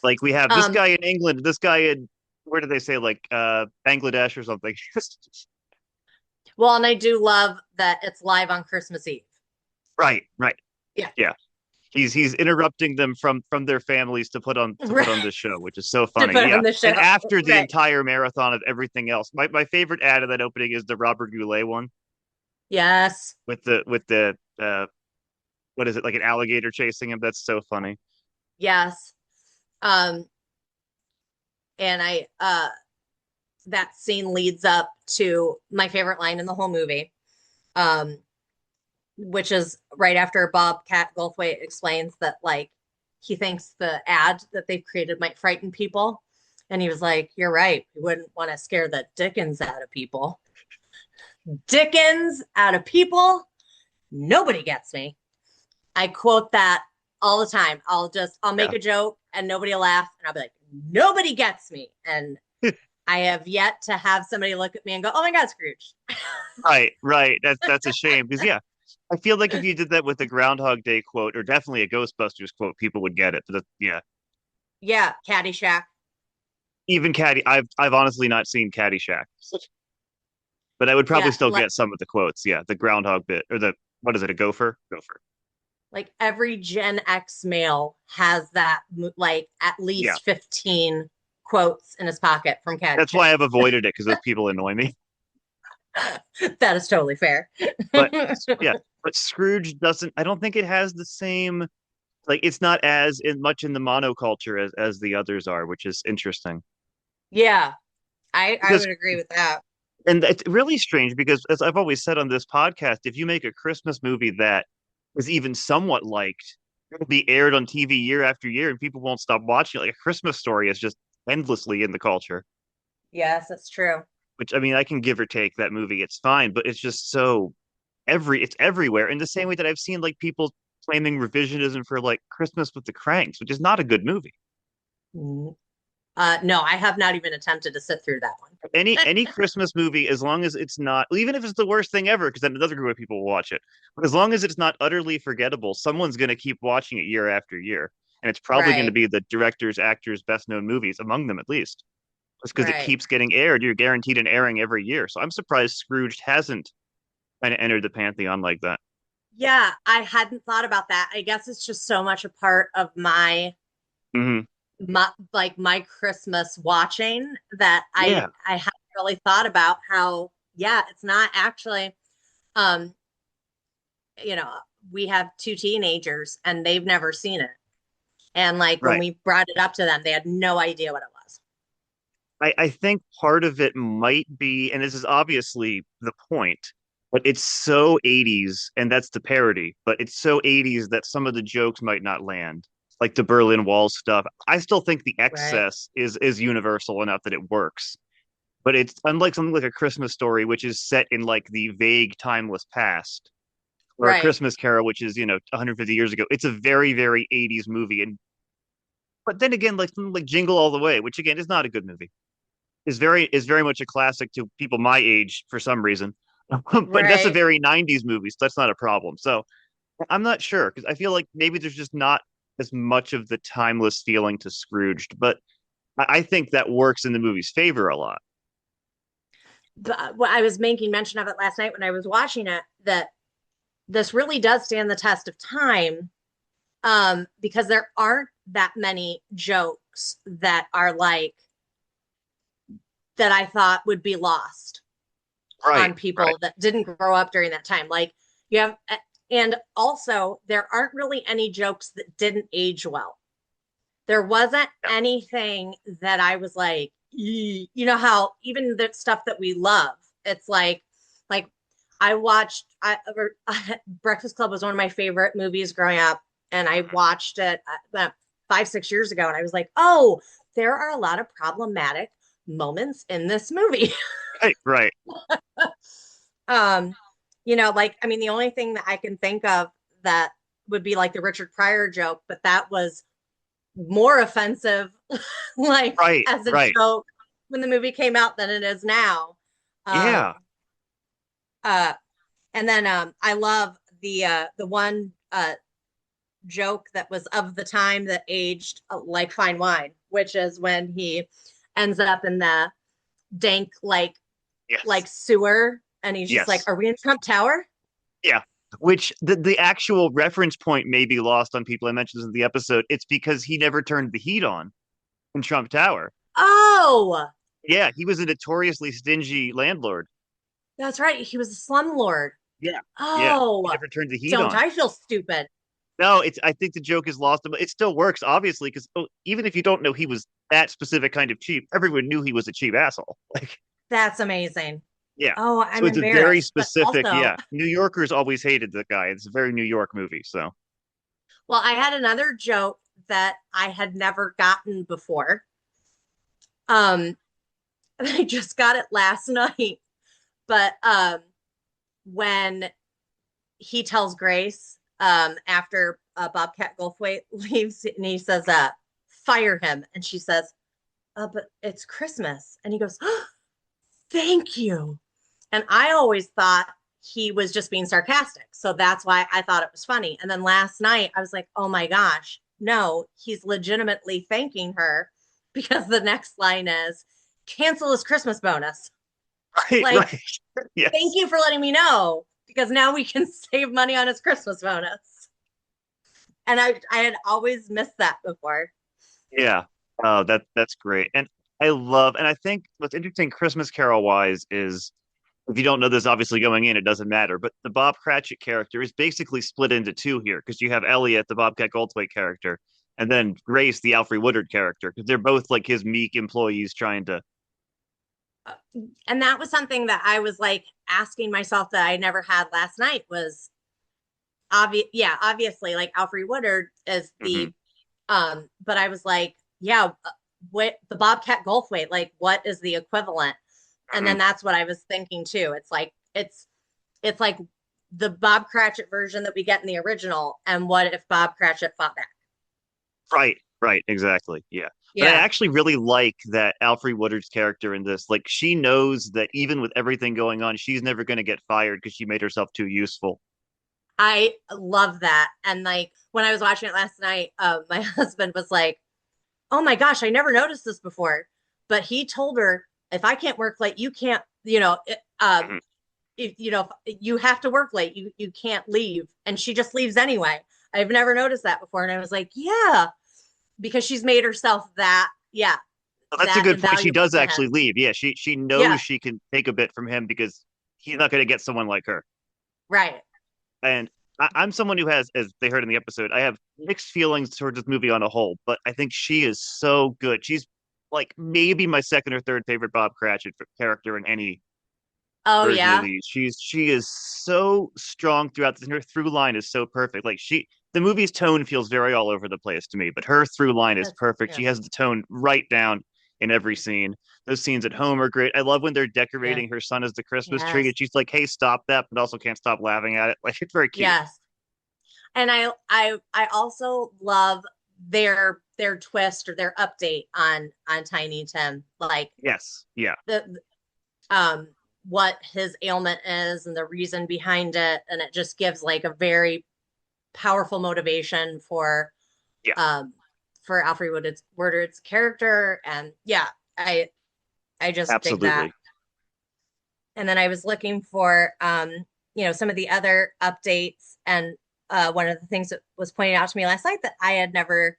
Like we have this um guy in England, this guy in where did they say like Bangladesh or something? well and I do love that it's live on Christmas Eve. Right, right. Yeah. Yeah. He's interrupting them from their families to put on Right. this show, which is so To funny. put Yeah. on the And show, after the right? entire marathon of everything else. My favorite ad of that opening is the Robert Goulet one Yes. with the what is it, like an alligator chasing him? That's so funny. Yes. um and I that scene leads up to my favorite line in the whole movie, um, which is right after Bobcat Goldthwait explains that like he thinks the ad that they've created might frighten people. And he was like, "You're right. We wouldn't want to scare the Dickens out of people. Dickens out of people. Nobody gets me." I quote that all the time. I'll make a joke and nobody will laugh, and I'll be like, nobody gets me. And I have yet to have somebody look at me and go, oh my God, Scrooge. Right. That's a shame because I feel like if you did that with a Groundhog Day quote or definitely a Ghostbusters quote, people would get it. But Yeah, Caddyshack. even I've honestly not seen Caddyshack, but I would probably Yeah, still get some of the quotes. Yeah, the groundhog bit or the what is it? A gopher? Gopher. like every Gen X male has that, like at Yeah, least 15 quotes in his pocket from that's why Caddyshack. I've avoided it because those people annoy me. That is totally fair. But yeah, but Scrooge doesn't. I don't think it has the same. Like it's not as much in the monoculture as the others are, which is interesting. Yeah, I Because would agree with that. and it's really strange because as I've always said on this podcast, if you make a Christmas movie that is even somewhat liked, it'll be aired on TV year after year, and people won't stop watching it. Like a Christmas Story is just endlessly in the culture. Yes, that's true. Which I mean, I can give or take that movie; it's fine, but it's just so it's everywhere. In the same way that I've seen like people claiming revisionism for like Christmas with the Cranks, which is not a good movie. Mm. No, I have not even attempted to sit through that one. Any Christmas movie, as long as it's not, even if it's the worst thing ever, because then another group of people will watch it. But as long as it's not utterly forgettable, someone's going to keep watching it year after year, and it's probably going to Right, be the directors, actors, best known movies among them at least, just because it right. keeps getting aired. You're guaranteed an airing every year. So I'm surprised Scrooge hasn't kind of entered the pantheon like that. Yeah, I hadn't thought about that. I guess it's just so much a part of Hmm. my Christmas watching that Yeah, I haven't really thought about how, yeah, it's not actually, um, you know, we have two teenagers and they've never seen it. And like when right. we brought it up to them, they had no idea what it was. I think part of it might be, and this is obviously the point, but it's so 80s, and that's the parody, but it's so 80s that some of the jokes might not land, like the Berlin Wall stuff. I still think the Right, excess is universal enough that it works. But it's unlike something like A Christmas Story, which is set in like the vague, timeless past, or A right. Christmas Carol, which is, 150 years ago. It's a very, very 80s movie. And but then again, like something like Jingle All the Way, which again is not a good movie is very much a classic to people my age for some reason. But that's a Right. very 90s movie, so that's not a problem. So I'm not sure because I feel like maybe there's just not as much of the timeless feeling to Scrooged, but I think that works in the movie's favor a lot. But I was making mention of it last night when I was watching it, that this really does stand the test of time, because there aren't that many jokes that are like that I thought would be lost Right, on people that didn't grow up during that time. Like you have, and also there aren't really any jokes that didn't age well. There wasn't anything that I was like, you know how even the stuff that we love, it's like I watched Breakfast Club was one of my favorite movies growing up, and I watched it about 5 6 years ago, and I was like, oh, there are a lot of problematic moments in this movie. right. um, like I mean, the only thing that I can think of that would be like the Richard Pryor joke, but that was more offensive, like Right, as a right. joke when the movie came out than it is now. Um, Yeah. uh, and then I love the one joke that was of the time that aged like fine wine, which is when he ends up in the dank like Yes. sewer, and he's just like, Yes. "Are we in Trump Tower?" Yeah. Which the actual reference point may be lost on people. I mentioned this in the episode. It's because he never turned the heat on in Trump Tower. Oh, Yeah, he was a notoriously stingy landlord. that's right. He was a slumlord. Yeah. Yeah. He Oh, never turned the heat don't on. I feel stupid? No, I think the joke is lost, but it still works, obviously, because even if you don't know he was that specific kind of cheap, everyone knew he was a cheap asshole. Like, That's amazing. yeah. Oh, So I'm it's a very embarrassed, but specific, also, yeah. New Yorkers always hated the guy. It's a very New York movie. So, well, I had another joke that I had never gotten before. Um, I just got it last night, but when he tells Grace, after Bobcat Goldthwait leaves, and he says, "Fire him," and she says, "But it's Christmas," and he goes, oh, "Thank you." And I always thought he was just being sarcastic, so that's why I thought it was funny. And then last night I was like, "Oh my gosh, no, he's legitimately thanking her because the next line is cancel his Christmas bonus." Right, Like, right. Yes. thank you for letting me know because now we can save money on his Christmas bonus. And I had always missed that before. Yeah. Oh, that's great. And I think what's interesting Christmas Carol wise is if you don't know this, obviously going in, it doesn't matter. But the Bob Cratchit character is basically split into two here because you have Elliot, the Bobcat Goldthwait character, and then Grace, the Alfre Woodard character, because they're both like his meek employees trying to. And that was something that I was like asking myself that I never had last night was obviously like Alfre Woodard is the but I was like, yeah, what the Bobcat Goldthwait, like what is the equivalent? And then that's what I was thinking too. It's like it's like the Bob Cratchit version that we get in the original, and what if Bob Cratchit fought back? Right, exactly. Yeah. But I Yeah. actually really like that Alfre Woodard's character in this. Like she knows that even with everything going on, she's never going to get fired because she made herself too useful. I love that. And like when I was watching it last night, my husband was like, "Oh my gosh, I never noticed this before." But he told her, "If I can't work late, you can't, Mhm. if you have to work late, you can't leave." And she just leaves anyway. I've never noticed that before. And I was like, yeah, because she's made herself that, yeah, Well, that's a that good point. She invaluable does to actually him. leave. Yeah, she knows Yeah, she can take a bit from him because he's not going to get someone like her. right. And I'm someone who has, as they heard in the episode, I have mixed feelings towards this movie on a whole, but I think she is so good. She's like maybe my second or third favorite Bob Cratchit character in any Oh version of yeah. these. She is so strong throughout this, and her through line is so perfect. Like the movie's tone feels very all over the place to me, but her through line is That's, perfect. yeah. She has the tone right down in every scene. Those scenes at home are great. I love when they're Yeah. decorating her son as the Christmas tree, Yes. and she's like, "Hey, stop that!" but also can't stop laughing at it. Like it's very cute. Yes. And I also love their twist or their update on Tiny Tim, like Yes, yeah, the um what his ailment is and the reason behind it, and it just gives like a very powerful motivation yeah, um for Alfre Woodard's character. And yeah, I I just dig that. absolutely. And then I was looking for some of the other updates, and one of the things that was pointed out to me last night that I had never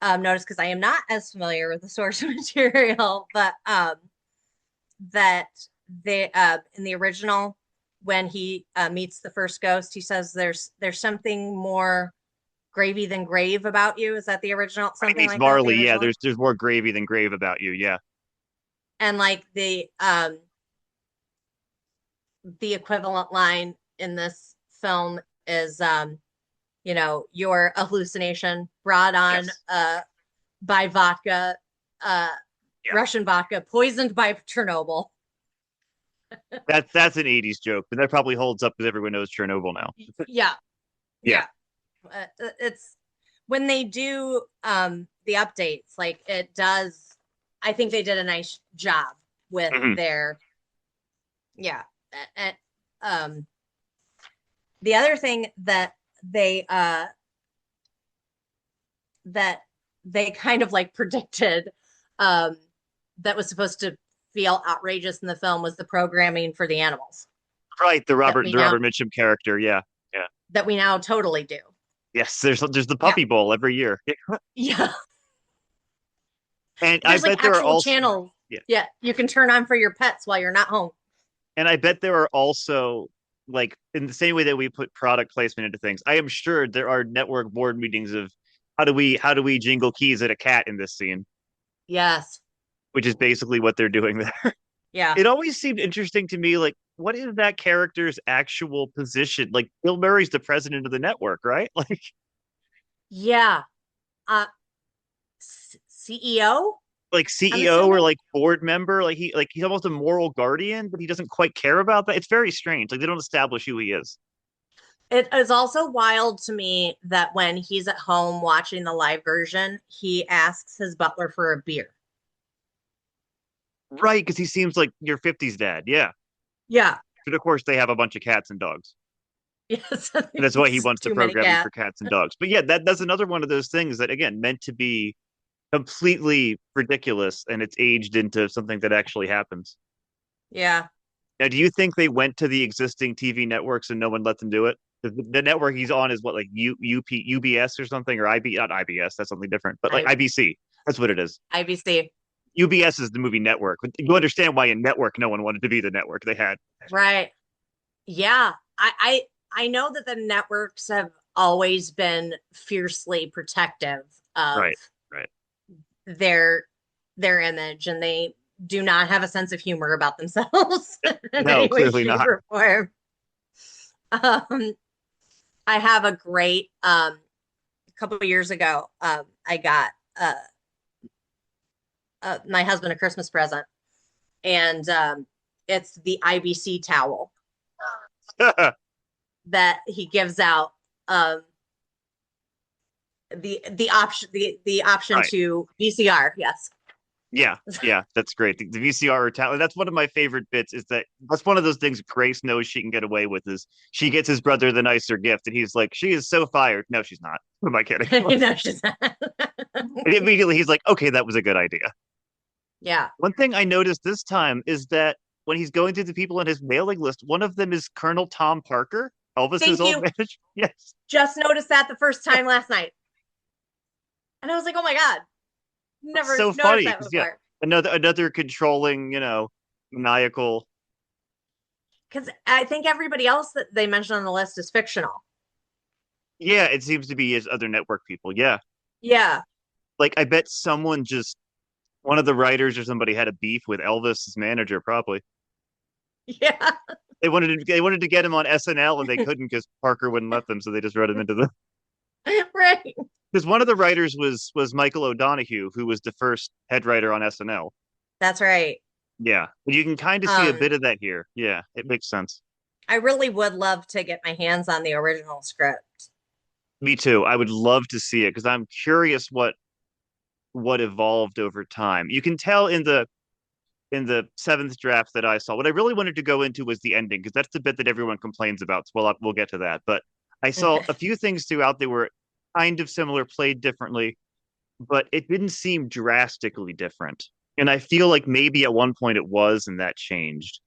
noticed because I am not as familiar with the source material, but that they in the original when he meets the first ghost, he says there's something more gravy than grave about you. Is that the original? When he Something meets like that, the Marley, yeah, original? there's more gravy than grave about you. Yeah, And like the equivalent line in this film is your hallucination brought on yes, by vodka, uh yeah. Russian vodka poisoned by Chernobyl. That's an '80s joke, but that probably holds up because everyone knows Chernobyl now. Yeah, Yeah, yeah. It's when they do the updates, like it does. I think they did a nice job with hmm their, yeah. And the other thing they uh that they kind of like predicted, um that was supposed to feel outrageous in the film was the programming for the animals right. The that Robert we the now Robert Mitchum character. Yeah, yeah. totally do. Yes, there's the Yeah. Puppy Bowl every year. Yeah. And I There's like bet there are actual also channels, yeah, yeah, you can turn on for your pets while you're not home. and I bet there are also like in the same way that we put product placement into things. I am sure there are network board meetings of how do we jingle keys at a cat in this scene, Yes. which is basically what they're doing there. Yeah. It always seemed interesting to me, like what is that character's actual position? Like Bill Murray's the president of the network, right? Like Yeah. uh CEO, like I'm CEO or assuming. like board member, like he's almost a moral guardian, but he doesn't quite care about that. It's very strange. Like they don't establish who he is. It is also wild to me that when he's at home watching the live version, he asks his butler for a beer. Right, because he seems like your 50s dad. Yeah. Yeah. But of course, they have a bunch of cats and dogs. Yes. And that's why he wants the Too many programming for cats. cats and dogs. But yeah, that's another one of those things that, again, meant to be completely ridiculous, and it's aged into something that actually happens. Yeah. Now, do you think they went to the existing TV networks and no one let them do it? The network he's on is what, like UBS or something, or not IBS, that's something different, but like I IBC. That's what it is. IBC. UBS is the movie network, but you understand why in network no one wanted to be the network they had. Right. Yeah. I know that the networks have always been fiercely protective of Right, right. their their image, and they do not have a sense of humor about themselves in No, any way, clearly shape, not. or form. Um, I have a great a couple of years ago, I got my husband a Christmas present, and it's the IBC towel that he gives out. The option Right. to VCR. Yes. Yeah, that's great. The VCR talent. That's one of my favorite bits. Is that's one of those things Grace knows she can get away with. Is she gets his brother the nicer gift, and he's like, "She is so fired." No, she's not. Who am I kidding? No, she's not. And immediately, he's like, "Okay, that was a good idea." Yeah. One thing I noticed this time is that when he's going through the people on his mailing list, one of them is Colonel Tom Parker, Elvis's Thank old you. manager. Yes, Just noticed that the first time last night. And I was like, oh my God, it's never so noticed funny that because yeah, before. another controlling, maniacal. Because I think everybody else that they mentioned on the list is fictional. Yeah, it seems to be his other network people. Yeah, Yeah. like I bet someone just one of the writers or somebody had a beef with Elvis's manager. Probably Yeah. they wanted to get him on SNL and they couldn't because Parker wouldn't let them, so they just wrote him into the. Right. Because one of the writers was Michael O'Donoghue, who was the first head writer on SNL. That's right. Yeah, but you can kind of see a Um, bit of that here. Yeah, it makes sense. I really would love to get my hands on the original script. Me too. I would love to see it because I'm curious what evolved over time. You can tell in the seventh draft that I saw. What I really wanted to go into was the ending because that's the bit that everyone complains about. So we'll get to that. But I saw a few things throughout that were kind of similar, played differently, but it didn't seem drastically different. And I feel like maybe at one point it was, and that changed.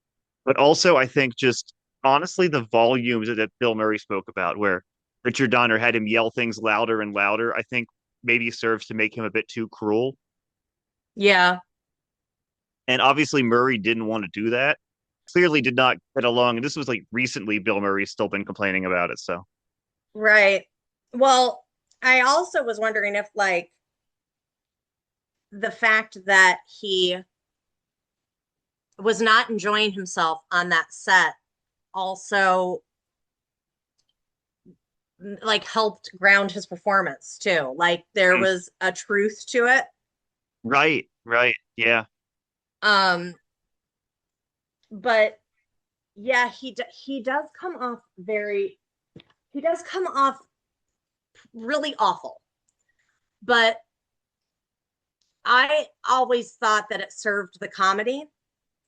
But also, I think just honestly, the volumes that Bill Murray spoke about, where Richard Donner had him yell things louder and louder, I think maybe serves to make him a bit too cruel. Yeah. And obviously, Murray didn't want to do that. Clearly, did not get along. And this was like recently, Bill Murray's still been complaining about it. So, Right. Well, I also was wondering if, like, the fact that he was not enjoying himself on that set also like helped ground his performance too. Like there mm, was a truth to it. right, yeah, Um, but yeah, he does come off really awful. But I always thought that it served the comedy.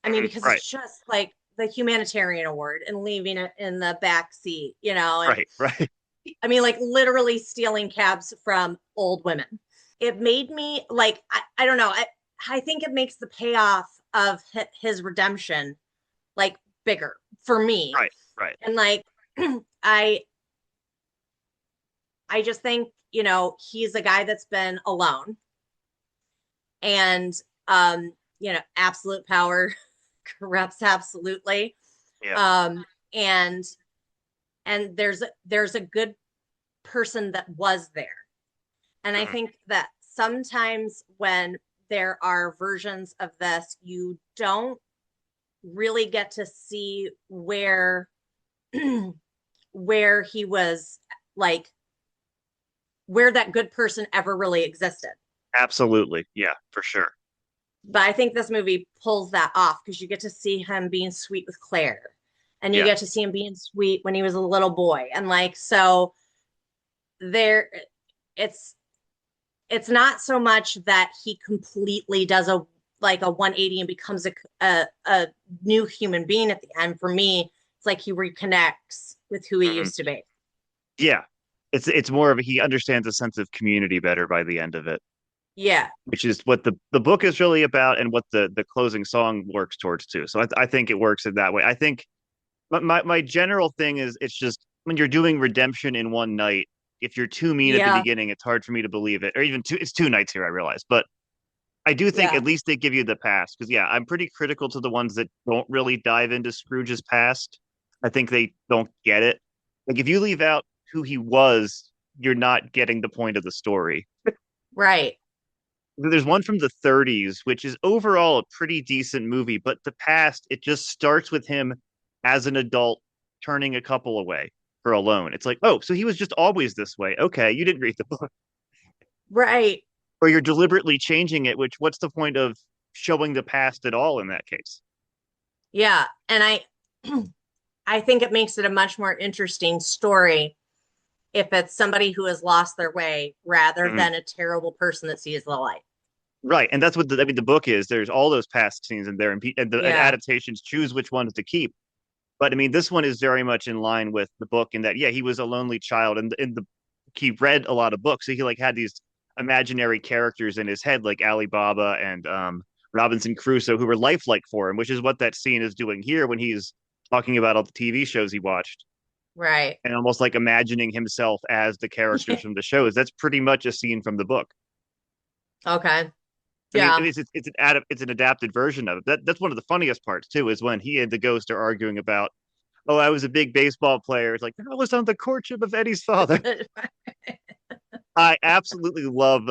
I mean, because right, it's just like the humanitarian award and leaving it in the back seat, and right. I mean, like literally stealing cabs from old women. It made me like, I don't know. I think it makes the payoff of his redemption like bigger for me. Right, right. And like, I, I just think, he's a guy that's been alone and, absolute power corrupts absolutely. Yeah. Um, and, and there's a good person that was there. And I Mhm. think that sometimes when there are versions of this, you don't really get to see where where he was like where that good person ever really existed. Absolutely. Yeah, for sure. But I think this movie pulls that off because you get to see him being sweet with Claire and you Yeah. get to see him being sweet when he was a little boy. And like, so there, it's not so much that he completely does a like a 180 and becomes a new human being at the end. For me, it's like he reconnects with who he Mhm. used to be. Yeah. It's more of he understands a sense of community better by the end of it, Yeah. which is what the book is really about and what the closing song works towards too. So I think it works in that way. I think my general thing is it's just when you're doing redemption in one night, if you're too mean at the Yeah. beginning, it's hard for me to believe it. Or even it's 2 nights here, I realize. But I do think Yeah. at least they give you the past because yeah, I'm pretty critical to the ones that don't really dive into Scrooge's past. I think they don't get it. Like if you leave out who he was, you're not getting the point of the story. Right. There's one from the 30s, which is overall a pretty decent movie, but the past, it just starts with him as an adult turning a couple away for a loan. It's like, oh, so he was just always this way. Okay, you didn't read the book. Right. Or you're deliberately changing it, which what's the point of showing the past at all in that case? Yeah. And I think it makes it a much more interesting story if it's somebody who has lost their way rather Mhm. than a terrible person that sees the light. Right. And that's what the book is. There's all those past scenes in there, and the Yeah. adaptations choose which ones to keep. But I mean, this one is very much in line with the book in that, yeah, he was a lonely child, and he read a lot of books, so he like had these imaginary characters in his head, like Alibaba and Robinson Crusoe, who were lifelike for him, which is what that scene is doing here when he's talking about all the TV shows he watched Right. and almost like imagining himself as the characters from the shows. That's pretty much a scene from the book. Okay. I mean, Yeah. it's an adapted version of it. That's one of the funniest parts too, is when he and the ghost are arguing about, oh, I was a big baseball player. It's like I was on the courtship of Eddie's father. I absolutely love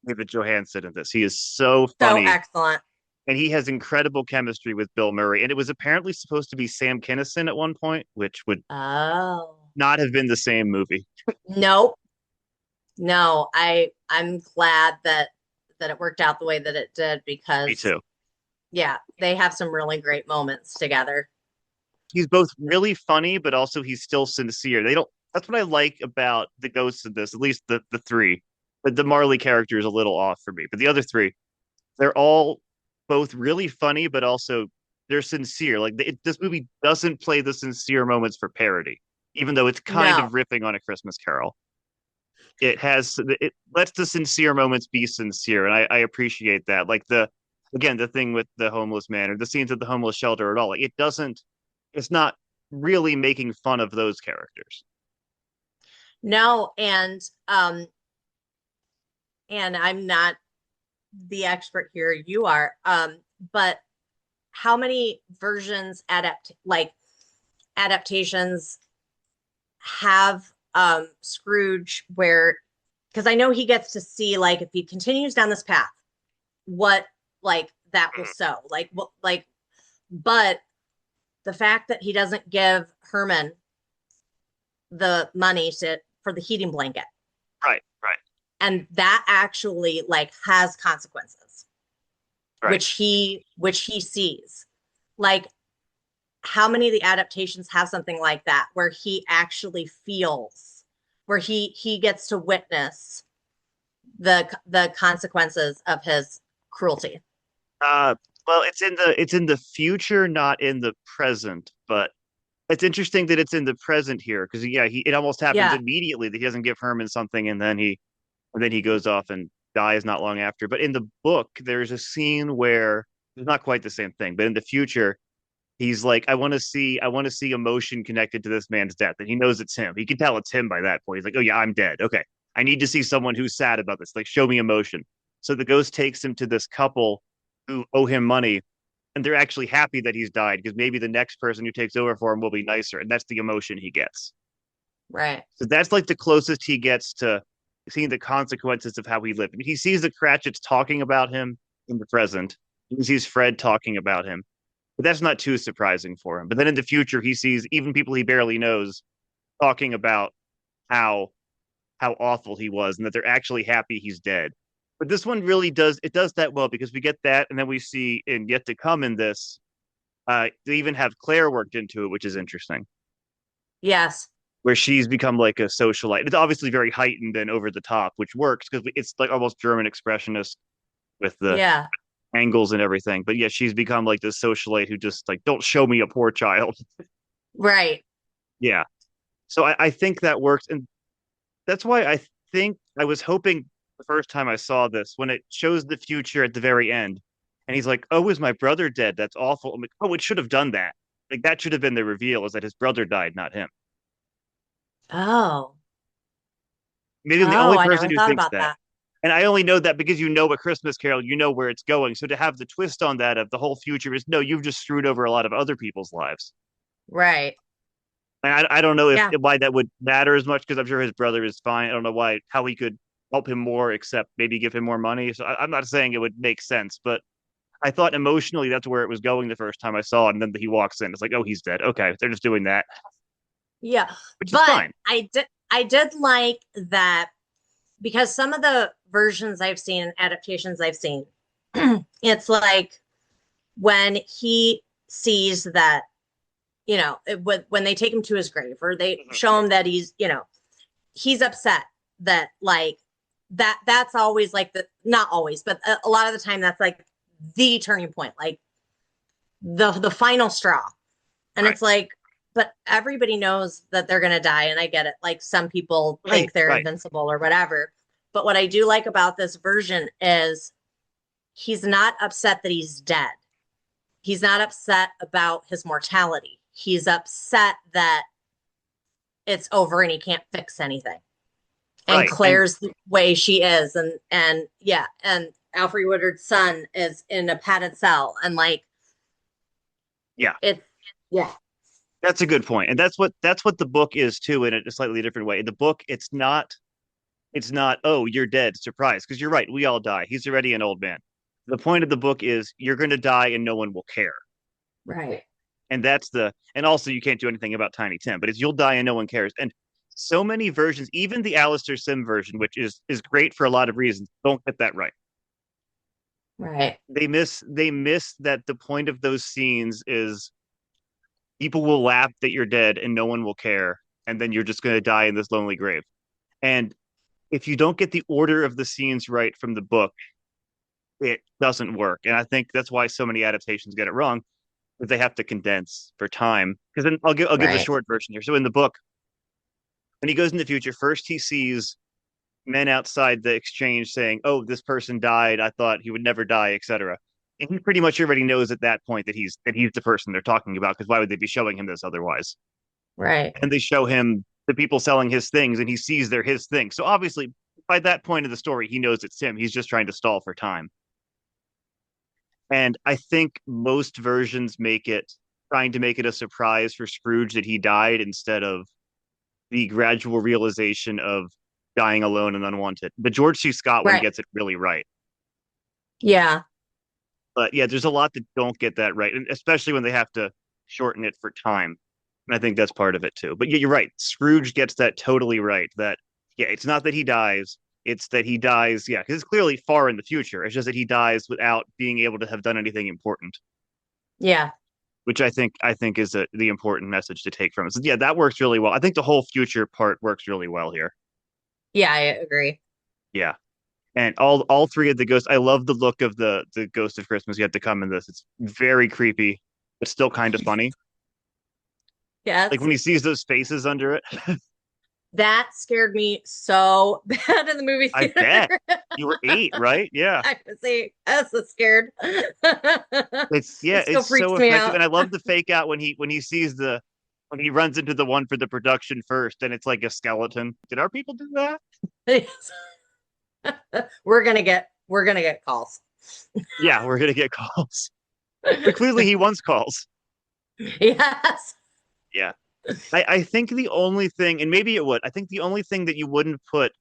David Johansen in this. He is so So funny, excellent. and he has incredible chemistry with Bill Murray. And it was apparently supposed to be Sam Kinison at one point, which would Oh. not have been the same movie. Nope. No, I'm glad that it worked out the way that it did Me because too. yeah, they have some really great moments together. He's both really funny, but also he's still sincere. They don't. That's what I like about the ghosts in this. At least the three. But the Marley character is a little off for me. But the other three, they're all both really funny, but also they're sincere. Like this movie doesn't play the sincere moments for parody, even though it's kind of No. riffing on A Christmas Carol. It lets the sincere moments be sincere, and I appreciate that. Like the thing with the homeless man or the scenes at the homeless shelter at all. Like it doesn't. It's not really making fun of those characters. No, and I'm not the expert here, you are. But how many versions adaptations have Scrooge where because I know he gets to see like if he continues down this path, what like that will sow. Like what like but the fact that he doesn't give Herman the money for the heating blanket Right, right, and that actually like has consequences right. which he sees like how many of the adaptations have something like that where he actually feels where he gets to witness the consequences of his cruelty. Uh, well, it's in the future, not in the present. But it's interesting that it's in the present here because yeah, it almost happens Yeah. immediately that he doesn't give Herman something, and then he goes off and dies not long after. But in the book, there's a scene where it's not quite the same thing, but in the future, he's like, I want to see emotion connected to this man's death, and he knows it's him. He can tell it's him by that point. He's like, oh yeah, I'm dead. Okay, I need to see someone who's sad about this. Like, show me emotion. So the ghost takes him to this couple who owe him money, and they're actually happy that he's died because maybe the next person who takes over for him will be nicer, and that's the emotion he gets. Right. So that's like the closest he gets to seeing the consequences of how he lived. I mean, he sees the Cratchits talking about him in the present. He sees Fred talking about him, but that's not too surprising for him. But then in the future, he sees even people he barely knows talking about how awful he was and that they're actually happy he's dead. But this one really does that well because we get that, and then we see in yet to come in this They even have Claire worked into it, which is interesting, Yes. where she's become like a socialite. It's obviously very heightened and over the top, which works because it's like almost German expressionist with the Yeah. angles and everything. But yeah, she's become like this socialite who just like, don't show me a poor child. Right. Yeah. So I think that works. And that's why I think I was hoping the first time I saw this, when it shows the future at the very end, and he's like, "Oh, is my brother dead? That's awful." I'm like, "Oh, it should have done that. Like that should have been the reveal, is that his brother died, not him." Oh. Maybe I'm the Oh, only I person never who thought thinks about that. that. And I only know that because you know A Christmas Carol, you know where it's going. So to have the twist on that of the whole future is no, you've just screwed over a lot of other people's lives. Right. And I don't know if Yeah. why that would matter as much because I'm sure his brother is fine. I don't know why how he could help him more except maybe give him more money. So I'm not saying it would make sense, but I thought emotionally that's where it was going the first time I saw it. And then he walks in, it's like, oh, he's dead. Okay, they're just doing that, Yeah. which is But fine. I did like that because some of the versions I've seen, adaptations I've seen, it's like when he sees that, when they take him to his grave or they show him that he's upset that like that's always like not always, but a lot of the time that's like the turning point, like the final straw. And Right. It's like, but everybody knows that they're going to die. And I get it. Like some people think they're Right. invincible or whatever. But what I do like about this version is he's not upset that he's dead. He's not upset about his mortality. He's upset that it's over and he can't fix anything. And Right. Claire's the way she is. And yeah. And Alfred Woodard's son is in a padded cell. And like, Yeah. Yeah. That's a good point. And that's what the book is too, in a slightly different way. In the book, it's not, oh, you're dead, surprise, because you're right, we all die. He's already an old man. The point of the book is you're gonna die and no one will care. Right. And also you can't do anything about Tiny Tim, but it's you'll die and no one cares. And so many versions, even the Alistair Sim version, which is great for a lot of reasons, don't get that right. Right. They miss that the point of those scenes is people will laugh that you're dead and no one will care, and then you're just going to die in this lonely grave. And if you don't get the order of the scenes right from the book, it doesn't work. And I think that's why so many adaptations get it wrong, because they have to condense for time. Because then I'll give the Right. short version here. So in the book, when he goes in the future, first he sees men outside the exchange saying, "Oh, this person died. I thought he would never die," etc. And he pretty much already knows at that point that he's the person they're talking about, because why would they be showing him this otherwise? Right. And they show him the people selling his things, and he sees they're his things. So obviously, by that point of the story, he knows it's him. He's just trying to stall for time. And I think most versions trying to make it a surprise for Scrooge that he died instead of the gradual realization of dying alone and unwanted. The George C. Scott one Right. gets it really right. Yeah. But yeah, there's a lot that don't get that right, and especially when they have to shorten it for time. And I think that's part of it too. But yeah, you're right. Scrooge gets that totally right. That yeah, it's not that he dies, it's that he dies. Yeah, because it's clearly far in the future. It's just that he dies without being able to have done anything important, Yeah. which I think is the important message to take from it. So yeah, that works really well. I think the whole future part works really well here. Yeah, I agree. Yeah. And all three of the ghosts, I love the look of the ghost of Christmas yet to come in this. It's very creepy, but still kind of funny. Yes. Like when he sees those faces under it. That scared me so bad in the movie I theater. bet. You were 8, right? Yeah. I was so scared. It's It still it's freaks so me effective. out. And I love the fake out when he runs into the one for the production first, and it's like a skeleton. Did our people do that? We're gonna get calls. Yeah, we're gonna get calls. But clearly he wants calls. Yes. Yeah. I think the only thing, and maybe it would, I think the only thing that you wouldn't put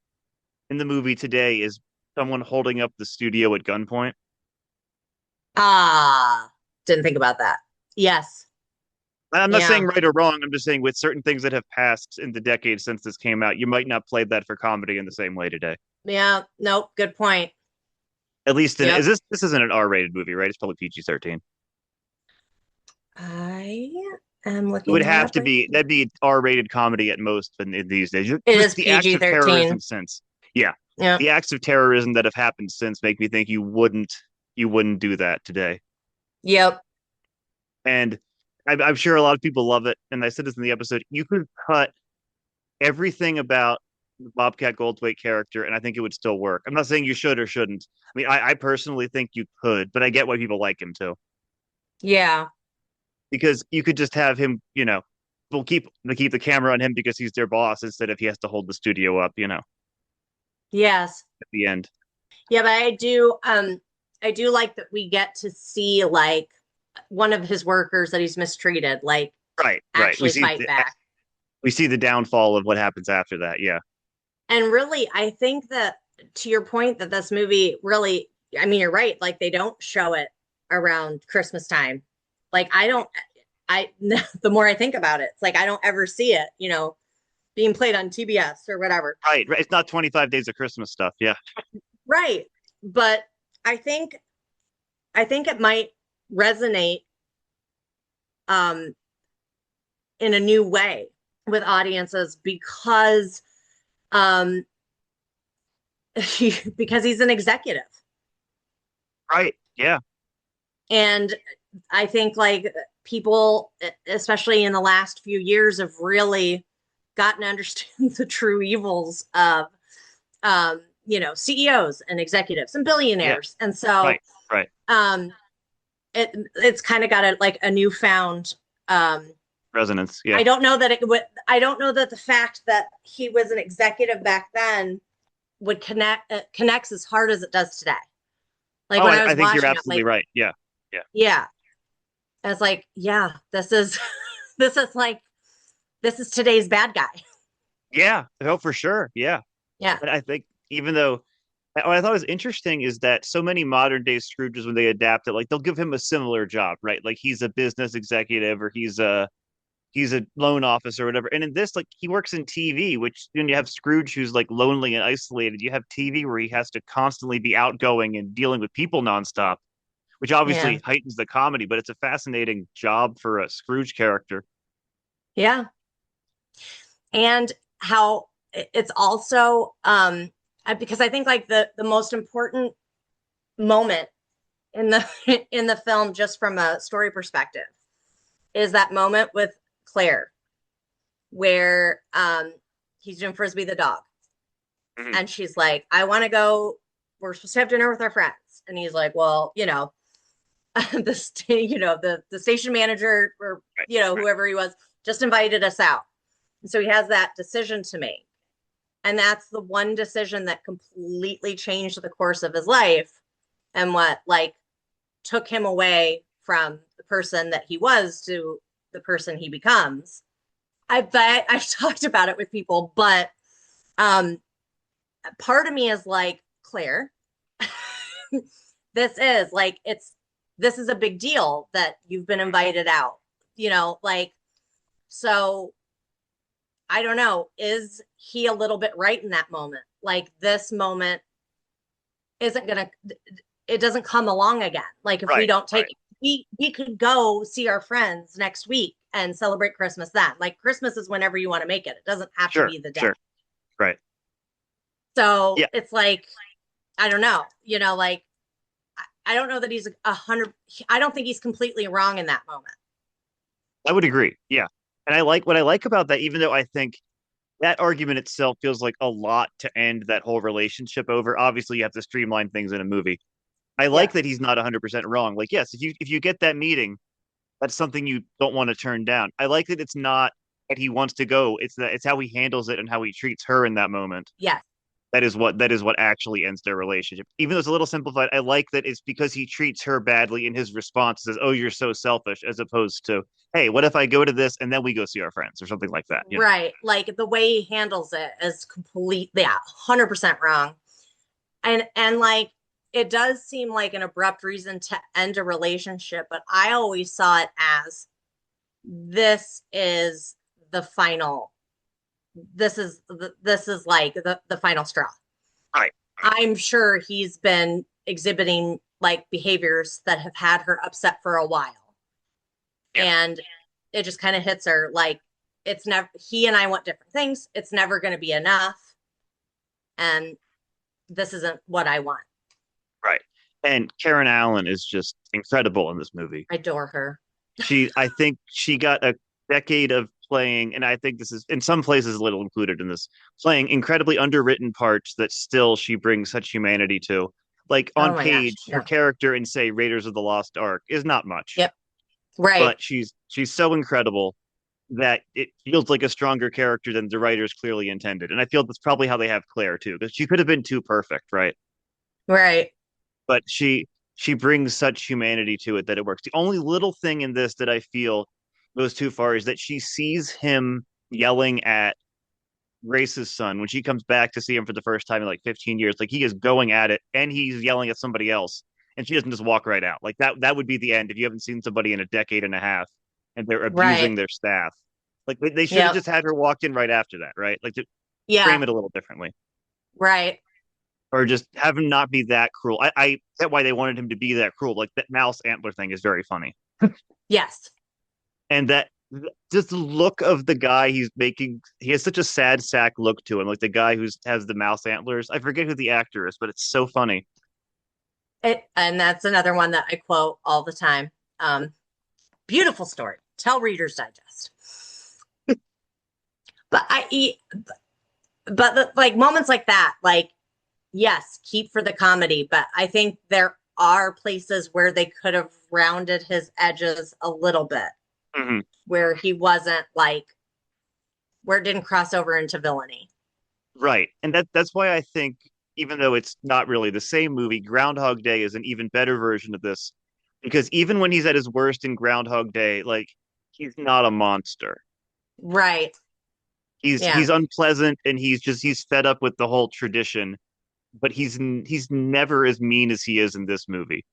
in the movie today is someone holding up the studio at gunpoint. Ah, didn't think about that. Yes. And I'm not Yeah. saying right or wrong. I'm just saying with certain things that have passed in the decades since this came out, you might not play that for comedy in the same way today. Yeah. Nope. Good point. At least Yep. is this isn't an R-rated movie, right? It's probably PG-13. I am It would looking that have up to right. be that'd be R-rated comedy at most in these days. It Just is the acts of PG-13. terrorism since, yeah, Yeah. the acts of terrorism that have happened since make me think you wouldn't do that today. Yep. And I'm sure a lot of people love it. And I said this in the episode. You could cut everything about the Bobcat Goldthwait character, and I think it would still work. I'm not saying you should or shouldn't. I mean, I personally think you could, but I get why people like him too. Yeah. Because you could just have him, we'll keep the camera on him because he's their boss instead of he has to hold the studio up, Yes. at the end. Yeah, but I do like that we get to see like one of his workers that he's mistreated, like Right. actually fight back. We see the downfall of what happens after that. Yeah. And really, I think that to your point that this movie really, I mean, you're right. Like they don't show it around Christmas time. Like the more I think about it, it's like I don't ever see it, being played on TBS or whatever. Right. It's not 25 Days of Christmas stuff. Yeah. Right. But I think it might resonate in a new way with audiences because because he's an executive. Right. Yeah. And I think like people, especially in the last few years, have really gotten to understand the true evils of CEOs and executives and billionaires. Yeah. And so right. It's kind of got a newfound resonance. Yeah. I don't know that the fact that he was an executive back then would connects as hard as it does today. Like when I think you're absolutely right. Yeah. Yeah. Yeah. I was like, yeah, this is this is today's bad guy. Yeah. Oh, for sure. Yeah. Yeah. But I think even though what I thought was interesting is that so many modern day Scrooges, when they adapt it, like they'll give him a similar job, right? Like he's a business executive or he's a loan officer or whatever. And in this, like he works in TV, which when you have Scrooge who's like lonely and isolated, you have TV where he has to constantly be outgoing and dealing with people nonstop, which obviously heightens the comedy, but it's a fascinating job for a Scrooge character. Yeah. And how it's also because I think like the most important moment in the film, just from a story perspective, is that moment with Claire where he's doing Frisbee the dog. Mm-hmm. And she's like, I want to go, we're supposed to have dinner with our friends. And he's like, well, the station manager or, whoever he was just invited us out. And so he has that decision to make. And that's the one decision that completely changed the course of his life and what took him away from the person that he was to the person he becomes. I've talked about it with people, but part of me is like, Claire, this is a big deal that you've been invited out, so I don't know, is he a little bit right in that moment? Like this moment it doesn't come along again. Like if we don't take we could go see our friends next week and celebrate Christmas then. Like Christmas is whenever you want to make it. It doesn't have to be the day. Sure. Right. So it's like, I don't know, I don't know that he's 100. I don't think he's completely wrong in that moment. I would agree. Yeah. And what I like about that, even though I think that argument itself feels like a lot to end that whole relationship over. Obviously, you have to streamline things in a movie. I like that he's not 100% wrong. Like, yes, if you get that meeting, that's something you don't want to turn down. I like that it's not that he wants to go. It's how he handles it and how he treats her in that moment. Yes. That is what actually ends their relationship. Even though it's a little simplified, I like that it's because he treats her badly and his response says, "Oh, you're so selfish," as opposed to, "Hey, what if I go to this and then we go see our friends," or something like that. Right. Like the way he handles it is completely 100% wrong. And like it does seem like an abrupt reason to end a relationship, but I always saw it as this is the final. This is like the final straw. Right. I'm sure he's been exhibiting like behaviors that have had her upset for a while. And it just kind of hits her like it's never, he and I want different things. It's never going to be enough. And this isn't what I want. Right. And Karen Allen is just incredible in this movie. I adore her. I think she got a decade of playing, and I think this is in some places a little included in this, playing incredibly underwritten parts that still she brings such humanity to. Like Oh on my page, gosh, her yeah. character in say Raiders of the Lost Ark is not much, Yep. Right. but she's so incredible that it feels like a stronger character than the writers clearly intended. And I feel that's probably how they have Claire too, because she could have been too perfect, right? Right. But she brings such humanity to it that it works. The only little thing in this that I feel goes too far is that she sees him yelling at Grace's son when she comes back to see him for the first time in like 15 years. Like he is going at it and he's yelling at somebody else, and she doesn't just walk right out. Like that would be the end if you haven't seen somebody in a decade and a half and they're Right. abusing their staff. Like they should have Yep. just had her walked in right after that, right? Like to frame Yeah. it a little differently. Right. Or just have him not be that cruel. I get why they wanted him to be that cruel. Like that mouse antler thing is very funny. Yes. And that just the look of the guy he's making, he has such a sad sack look to him, like the guy who has the mouse antlers. I forget who the actor is, but it's so funny. And that's another one that I quote all the time. Beautiful story. Tell Reader's Digest. But like moments like that, like, yes, keep for the comedy, but I think there are places where they could have rounded his edges a little bit, Mm-hmm. where he wasn't like, where it didn't cross over into villainy. Right. And that's why I think, even though it's not really the same movie, Groundhog Day is an even better version of this. Because even when he's at his worst in Groundhog Day, like he's not a monster. Right. Yeah, He's unpleasant and he's fed up with the whole tradition, but he's never as mean as he is in this movie.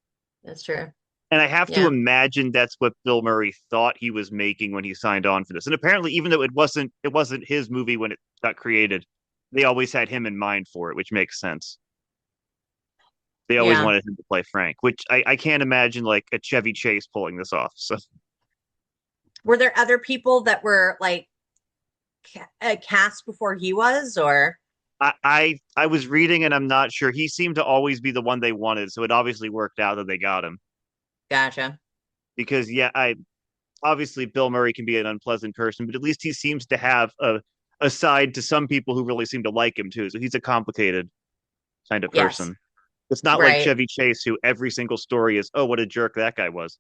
that's true. And I have to Yeah. imagine that's what Bill Murray thought he was making when he signed on for this. And apparently, even though it wasn't his movie when it got created, they always had him in mind for it, which makes sense. They always Yeah. wanted him to play Frank, which I can't imagine like a Chevy Chase pulling this off. So Were there other people that were like cast before he was, or? I was reading and I'm not sure. He seemed to always be the one they wanted, so it obviously worked out that they got him. Gotcha. Because yeah, I obviously Bill Murray can be an unpleasant person, but at least he seems to have a side to some people who really seem to like him too. So he's a complicated kind of Yes. person. It's not like Right. Chevy Chase, who every single story is, oh, what a jerk that guy was.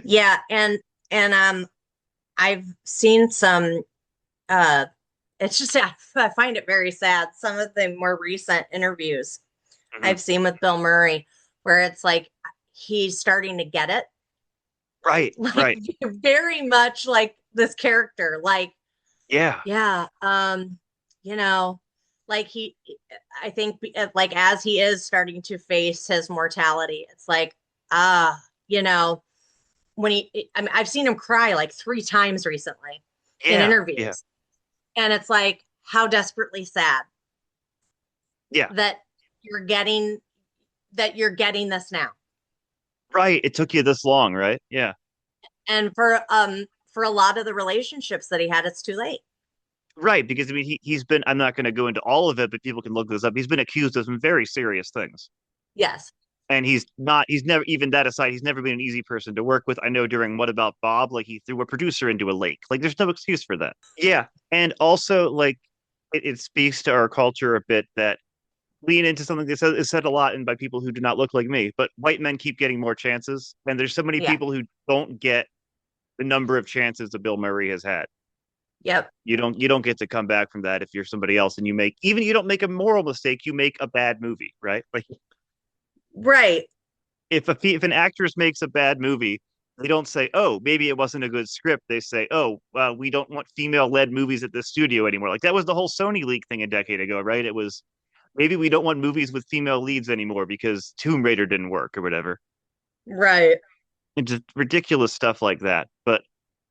Yeah, and I've seen some it's just I find it very sad. Some of the more recent interviews I've seen with Bill Murray where it's like he's starting to get it. Right, Like right. very much like this character. Like, Yeah, yeah, you know, like I think like as he is starting to face his mortality, it's like, you know, when I mean, I've seen him cry like 3 times recently in yeah, interviews. yeah, And it's like, how desperately sad yeah. that you're getting this now. Right. It took you this long, right? Yeah. And for a lot of the relationships that he had, it's too late. Right, because I mean he's been, I'm not gonna go into all of it, but people can look this up. He's been accused of some very serious things. Yes. And he's never, even that aside, he's never been an easy person to work with. I know during What About Bob, like he threw a producer into a lake. Like there's no excuse for that. Yeah. And also like it speaks to our culture a bit that lean into something that is said a lot and by people who do not look like me, but white men keep getting more chances. And there's so many Yeah. people who don't get the number of chances that Bill Murray has had. Yep. You don't get to come back from that if you're somebody else and you don't make a moral mistake, you make a bad movie, right? Like Right. if an actress makes a bad movie, they don't say, "Oh, maybe it wasn't a good script." They say, "Oh, we don't want female-led movies at this studio anymore." Like that was the whole Sony leak thing a decade ago, right? It was maybe we don't want movies with female leads anymore because Tomb Raider didn't work or whatever. Right. And just ridiculous stuff like that. But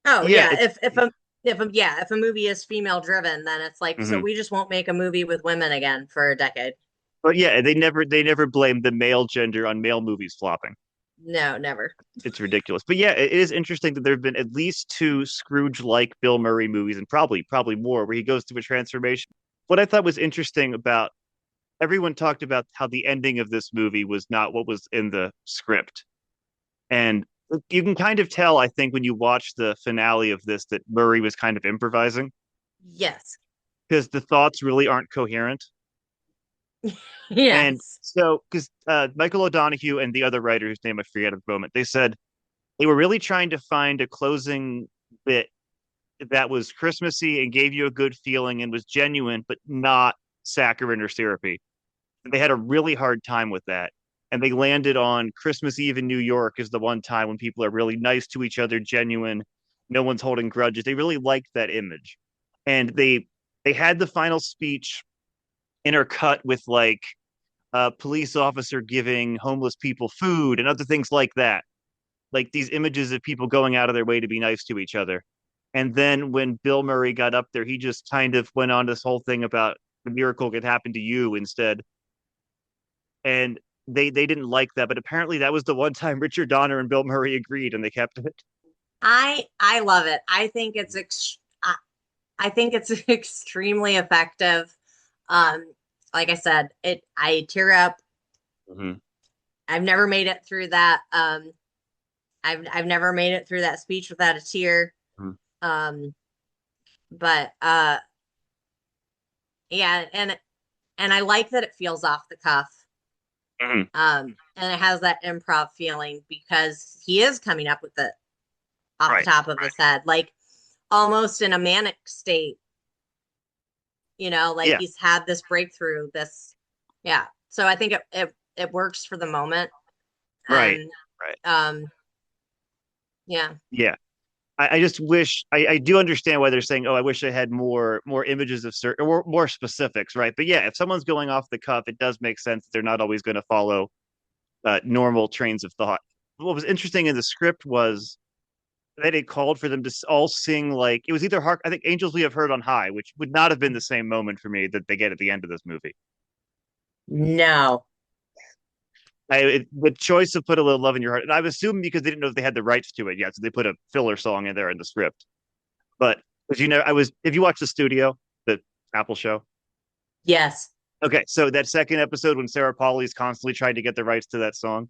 Oh yeah, yeah. If a movie is female driven, then it's like, so we just won't make a movie with women again for a decade. but yeah, they never blamed the male gender on male movies flopping. No, never. It's ridiculous. But yeah, it is interesting that there have been at least two Scrooge-like Bill Murray movies, and probably more, where he goes through a transformation. What I thought was interesting about everyone talked about how the ending of this movie was not what was in the script. And you can kind of tell, I think, when you watch the finale of this, that Murray was kind of improvising Yes. because the thoughts really aren't coherent. And Yes. so, because Michael O'Donoghue and the other writer, whose name I forget at the moment, they said they were really trying to find a closing bit that was Christmassy and gave you a good feeling and was genuine, but not saccharine or syrupy. They had a really hard time with that. And they landed on Christmas Eve in New York as the one time when people are really nice to each other, genuine, no one's holding grudges. They really liked that image. And they had the final speech intercut with like a police officer giving homeless people food and other things like that. Like these images of people going out of their way to be nice to each other. And then when Bill Murray got up there, he just kind of went on this whole thing about the miracle could happen to you instead. And they didn't like that, but apparently that was the one time Richard Donner and Bill Murray agreed, and they kept it. I love it. I think it's extremely effective. Like I said, I tear up. Mm-hmm. I've never made it through that. I've never made it through that speech without a tear. Mm-hmm. But yeah, and I like that it feels off the cuff. Mm-hmm. And it has that improv feeling because he is coming up with it off the top of his head, like almost in a manic state. Like he's had this breakthrough, yeah. So I think it works for the moment. Right. Yeah. Yeah. I just wish I do understand why they're saying, oh, I wish I had more images of certain or more specifics, right? But yeah, if someone's going off the cuff, it does make sense that they're not always going to follow normal trains of thought. What was interesting in the script was that it called for them to all sing like it was either I think Angels We Have Heard on High, which would not have been the same moment for me that they get at the end of this movie. No. The choice of Put a Little Love in Your Heart, and I'm assuming because they didn't know if they had the rights to it yet, so they put a filler song in there in the script. But as you know, if you watch the studio, the Apple show. Yes. Okay, so that second episode when Sarah Pauli's constantly trying to get the rights to that song.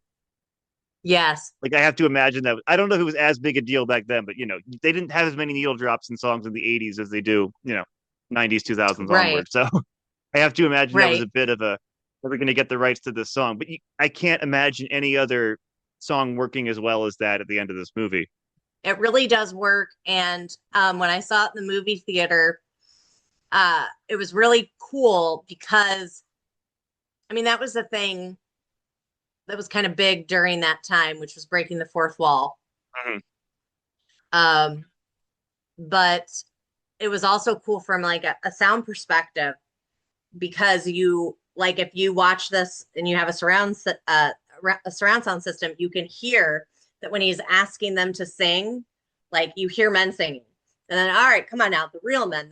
Yes. Like I have to imagine that. I don't know if it was as big a deal back then, but they didn't have as many needle drops in songs in the 80s as they do, 90s, 2000s onward. So I have to imagine that was a bit of a we're going to get the rights to this song. But I can't imagine any other song working as well as that at the end of this movie. It really does work. And when I saw it in the movie theater, it was really cool because, that was the thing that was kind of big during that time, which was breaking the fourth wall. Mm-hmm. But it was also cool from like a sound perspective because if you watch this and you have a surround sound system, you can hear that when he's asking them to sing, like you hear men singing, and then all right, come on now, the real men,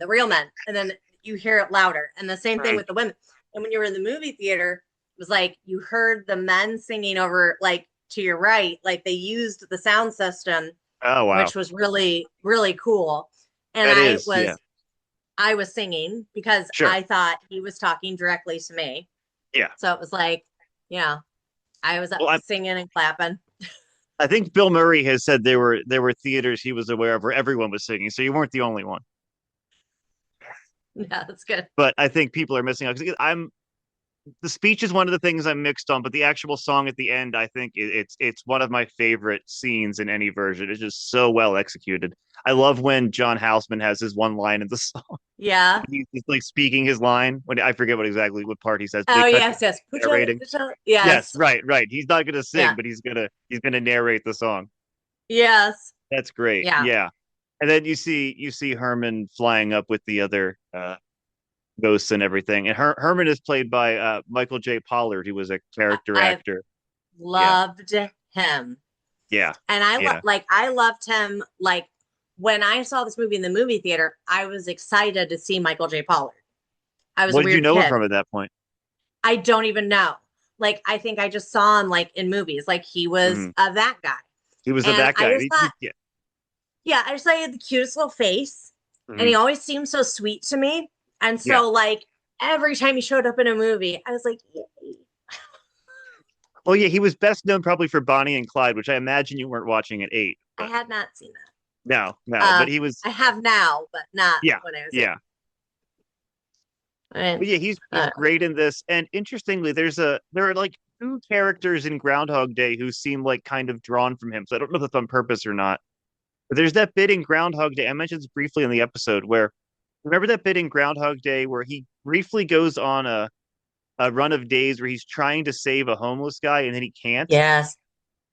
and then you hear it louder, and the same thing with the women. And when you were in the movie theater, it was like you heard the men singing over like to your right, like they used the sound system, which was really really cool. And I was singing because I thought he was talking directly to me. Yeah. So it was like, I was singing and clapping. I think Bill Murray has said there were theaters he was aware of where everyone was singing, so you weren't the only one. Yeah, that's good. But I think people are missing out because the speech is one of the things I'm mixed on, but the actual song at the end, I think it's one of my favorite scenes in any version. It's just so well executed. I love when John Houseman has his one line in the song. Yeah. He's like speaking his line when I forget what part he says. Oh yes. Narrating. Yes, right. He's not gonna sing, but he's gonna narrate the song. Yes. That's great. Yeah. And then you see Herman flying up with the other ghosts and everything. And Herman is played by Michael J. Pollard, who was a character actor. Loved him. Yeah. And I loved him. Like when I saw this movie in the movie theater, I was excited to see Michael J. Pollard. I was What did you know him from at that point? I don't even know. like I think I just saw him like in movies. Like he was that guy. He was And that guy. I just thought, yeah, I just thought he had the cutest little face, and he always seemed so sweet to me. And so, like every time he showed up in a movie, I was like, yay. Oh yeah, he was best known probably for Bonnie and Clyde, which I imagine you weren't watching at 8. I had not seen that. No, but he was. I have now, but not when I was. Yeah. But yeah, he's great in this. And interestingly, there are like 2 characters in Groundhog Day who seem like kind of drawn from him. So I don't know if that's on purpose or not. But there's that bit in Groundhog Day. I mentioned this briefly in the episode where remember that bit in Groundhog Day where he briefly goes on a run of days where he's trying to save a homeless guy and then he can't. Yes.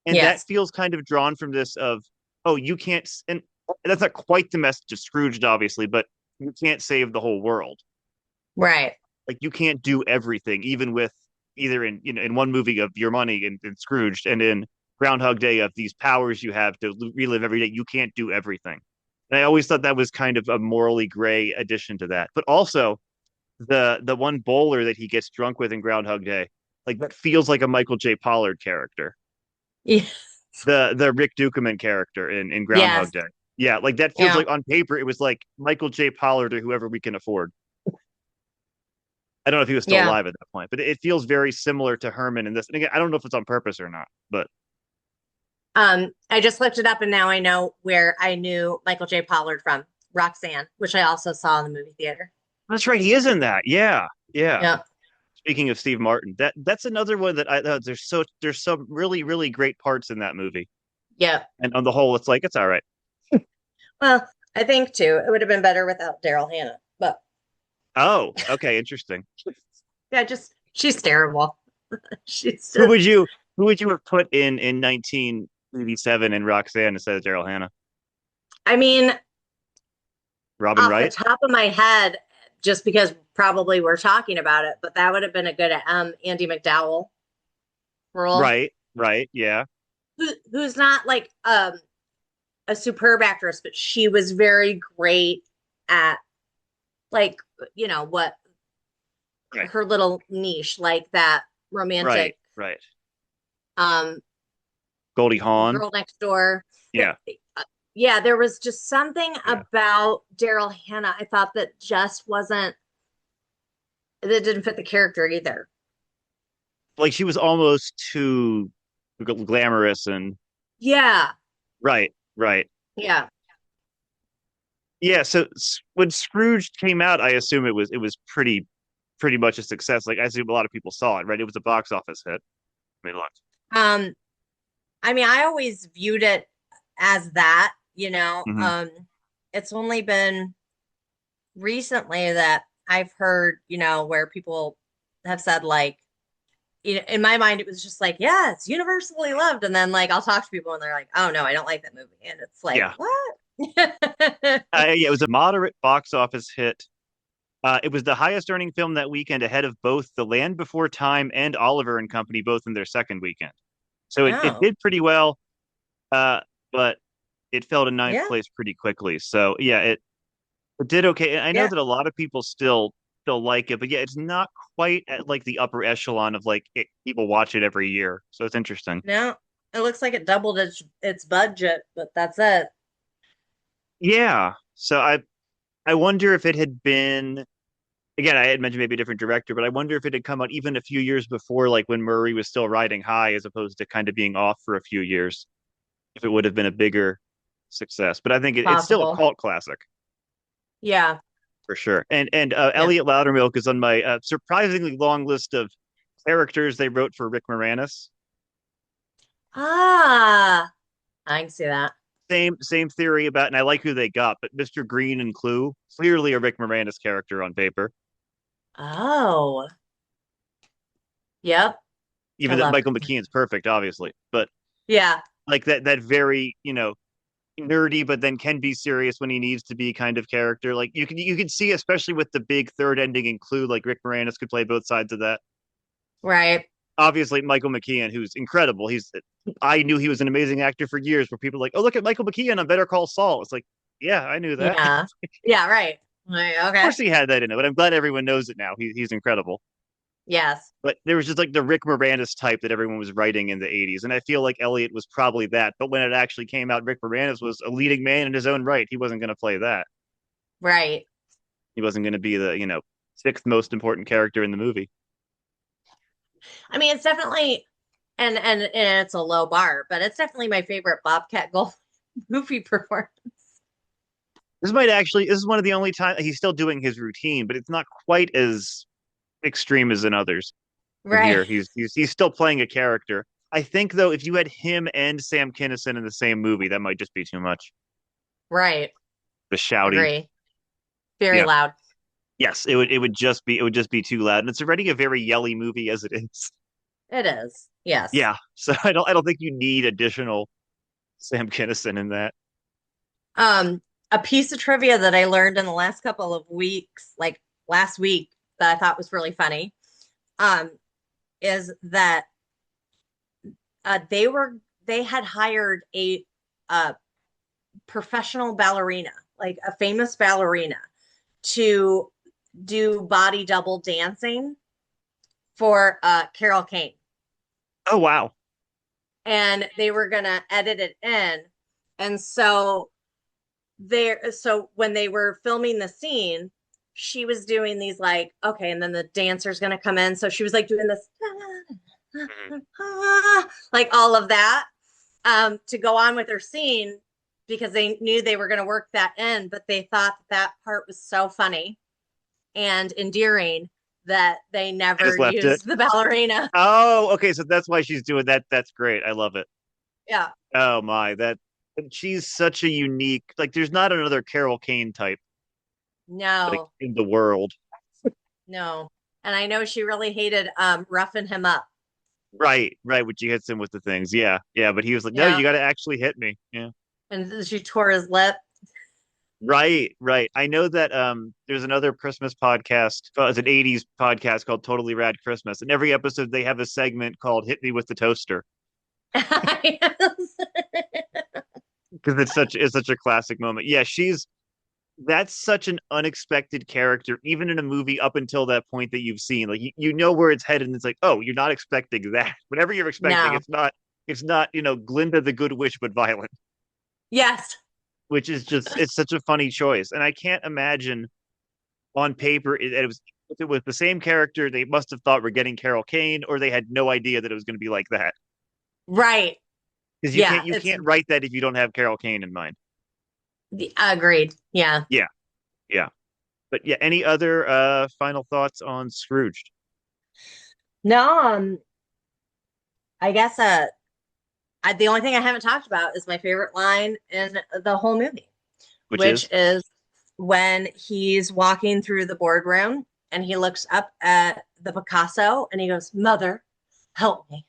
And that feels kind of drawn from this of, oh, you can't, and that's not quite the message of Scrooged, obviously, but you can't save the whole world. Right. Like you can't do everything, even with either in one movie of Your Money and Scrooged and in Groundhog Day of these powers you have to relive every day. You can't do everything. And I always thought that was kind of a morally gray addition to that. But also the one bowler that he gets drunk with in Groundhog Day, like that feels like a Michael J. Pollard character. Yeah. The Rick Dukeman character in Groundhog Day. Yeah, like that feels like on paper it was like Michael J. Pollard or whoever we can afford. I don't know if he was still alive at that point, but it feels very similar to Herman in this. And again, I don't know if it's on purpose or not, but I just looked it up and now I know where I knew Michael J. Pollard from. Roxanne, which I also saw in the movie theater. That's right, he is in that. Yeah. Speaking of Steve Martin, that's another one that there's some really, really great parts in that movie. Yeah. And on the whole, it's like it's all right. Well, I think too, it would have been better without Daryl Hannah, but oh, okay, interesting. Yeah, she's terrible. Who would you have put in 1987 in Roxanne instead of Daryl Hannah? I mean, Robin Wright? Off the top of my head, just because probably we're talking about it, but that would have been a good Andie MacDowell role. Right, yeah. Who's not like a superb actress, but she was very great at like, what her little niche, like that romantic. Right. Goldie Hawn. Girl Next Door. Yeah. Yeah, there was just something about Daryl Hannah I thought that just that didn't fit the character either. Like she was almost too glamorous and Right. Yeah. Yeah, so when Scrooge came out, I assume it was pretty much a success. Like I assume a lot of people saw it, right? It was a box office hit. I mean, look. I mean, I always viewed it as that, it's only been recently that I've heard, where people have said like, in my mind, it was just like, yeah, it's universally loved. And then like, I'll talk to people and they're like, oh no, I don't like that movie. And it's like, what? It was a moderate box office hit. It was the highest earning film that weekend ahead of both The Land Before Time and Oliver and Company, both in their second weekend. So it did pretty well, but it fell to ninth place pretty quickly. So yeah, it did okay. And I know that a lot of people still like it, but yeah, it's not quite at like the upper echelon of like people watch it every year. So it's interesting. No, it looks like it doubled its budget, but that's it. Yeah. So I wonder if it had been, again, I had mentioned maybe a different director, but I wonder if it had come out even a few years before, like when Murray was still riding high, as opposed to kind of being off for a few years, if it would have been a bigger success. But I think it's still a cult classic. Yeah. For sure. And Elliot Loudermilk is on my surprisingly long list of characters they wrote for Rick Moranis. I can see that. Same theory about, and I like who they got, but Mr. Green and Clue, clearly a Rick Moranis character on paper. Oh. Yep. Even though Michael McKean's perfect, obviously. But yeah. Like that very, nerdy, but then can be serious when he needs to be kind of character. Like you can see, especially with the big third ending in Clue, like Rick Moranis could play both sides of that. Right. Obviously, Michael McKean, who's incredible. I knew he was an amazing actor for years, where people are like, oh, look at Michael McKean on Better Call Saul. It's like, yeah, I knew that. Yeah, right. Like, okay. Of course he had that in it, but I'm glad everyone knows it now. He's incredible. Yes. But there was just like the Rick Moranis type that everyone was writing in the 80s. And I feel like Elliot was probably that. But when it actually came out, Rick Moranis was a leading man in his own right. He wasn't going to play that. Right. He wasn't going to be the, sixth most important character in the movie. I mean, it's definitely, and it's a low bar, but it's definitely my favorite Bobcat Gold movie performance. This is one of the only times he's still doing his routine, but it's not quite as extreme as in others. And Right. here he's still playing a character. I think though, if you had him and Sam Kinison in the same movie, that might just be too much. Right. The shouting. Agree. Very Yeah. loud. Yes, it would just be too loud. And it's already a very yelly movie as it is. It is. Yes. Yeah. So I don't think you need additional Sam Kinison in that. A piece of trivia that I learned in the last couple of weeks, like last week, that I thought was really funny, is that they had hired a professional ballerina, like a famous ballerina, to do body double dancing for Carol Kane. Oh wow. And they were gonna edit it in. And so when they were filming the scene, she was doing these like, okay, and then the dancer's gonna come in. So she was like doing this like all of that to go on with her scene because they knew they were going to work that in, but they thought that part was so funny and endearing that they never used the ballerina. Oh, okay. So that's why she's doing that. That's great. I love it. Yeah. Oh my, she's such a unique, like there's not another Carol Kane type like No. in the world. No. And I know she really hated roughing him up. Right, when she hits him with the things. Yeah, yeah. But he was like, no, Yeah. you got to actually hit me. Yeah. And she tore his lip. Right. I know that there's another Christmas podcast. It's an 80s podcast called Totally Rad Christmas. And every episode they have a segment called Hit Me with the Toaster. Yes. Because it's such a classic moment. Yeah, that's such an unexpected character, even in a movie up until that point that you've seen. Like you know where it's headed, and it's like, oh, you're not expecting that. Whatever you're expecting, No. it's not, Glinda the Good Witch but violent. Yes. Which is it's such a funny choice. And I can't imagine on paper it was if it was the same character, they must have thought we're getting Carol Kane, or they had no idea that it was going to be like that. Right. Because you can't write that if you don't have Carol Kane in mind. Agreed. Yeah. Yeah. But yeah, any other final thoughts on Scrooged? No, I guess the only thing I haven't talked about is my favorite line in the whole movie, which is when he's walking through the boardroom and he looks up at the Picasso and he goes, "Mother, help me."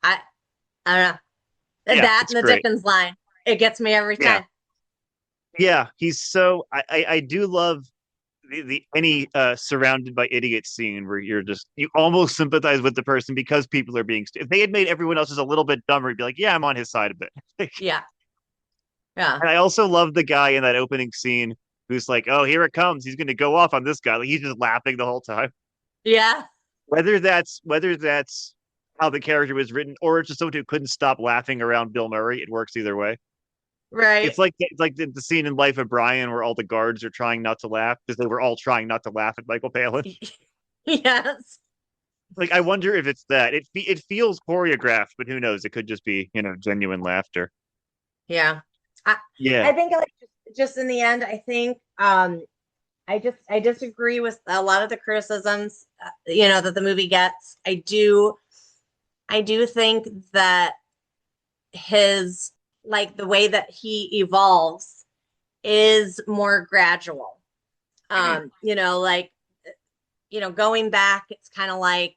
I don't know. Yeah, that and the great. Dickens line, it gets me every time. Yeah, he's so I do love the any surrounded by idiots scene where you almost sympathize with the person because people are being if they had made everyone else just a little bit dumber, you'd be like, yeah, I'm on his side a bit. Yeah. And I also love the guy in that opening scene who's like, oh, here it comes, he's gonna go off on this guy. Like he's just laughing the whole time. Yeah. Whether that's how the character was written, or it's just someone who couldn't stop laughing around Bill Murray, it works either way. Right. It's like the scene in Life of Brian where all the guards are trying not to laugh because they were all trying not to laugh at Michael Palin. Yes. Like I wonder if it's that. It feels choreographed, but who knows? It could just be genuine laughter. Yeah. Yeah. I think like just in the end, I think I disagree with a lot of the criticisms that the movie gets. I do think that his like the way that he evolves is more gradual. Going back, it's kind of like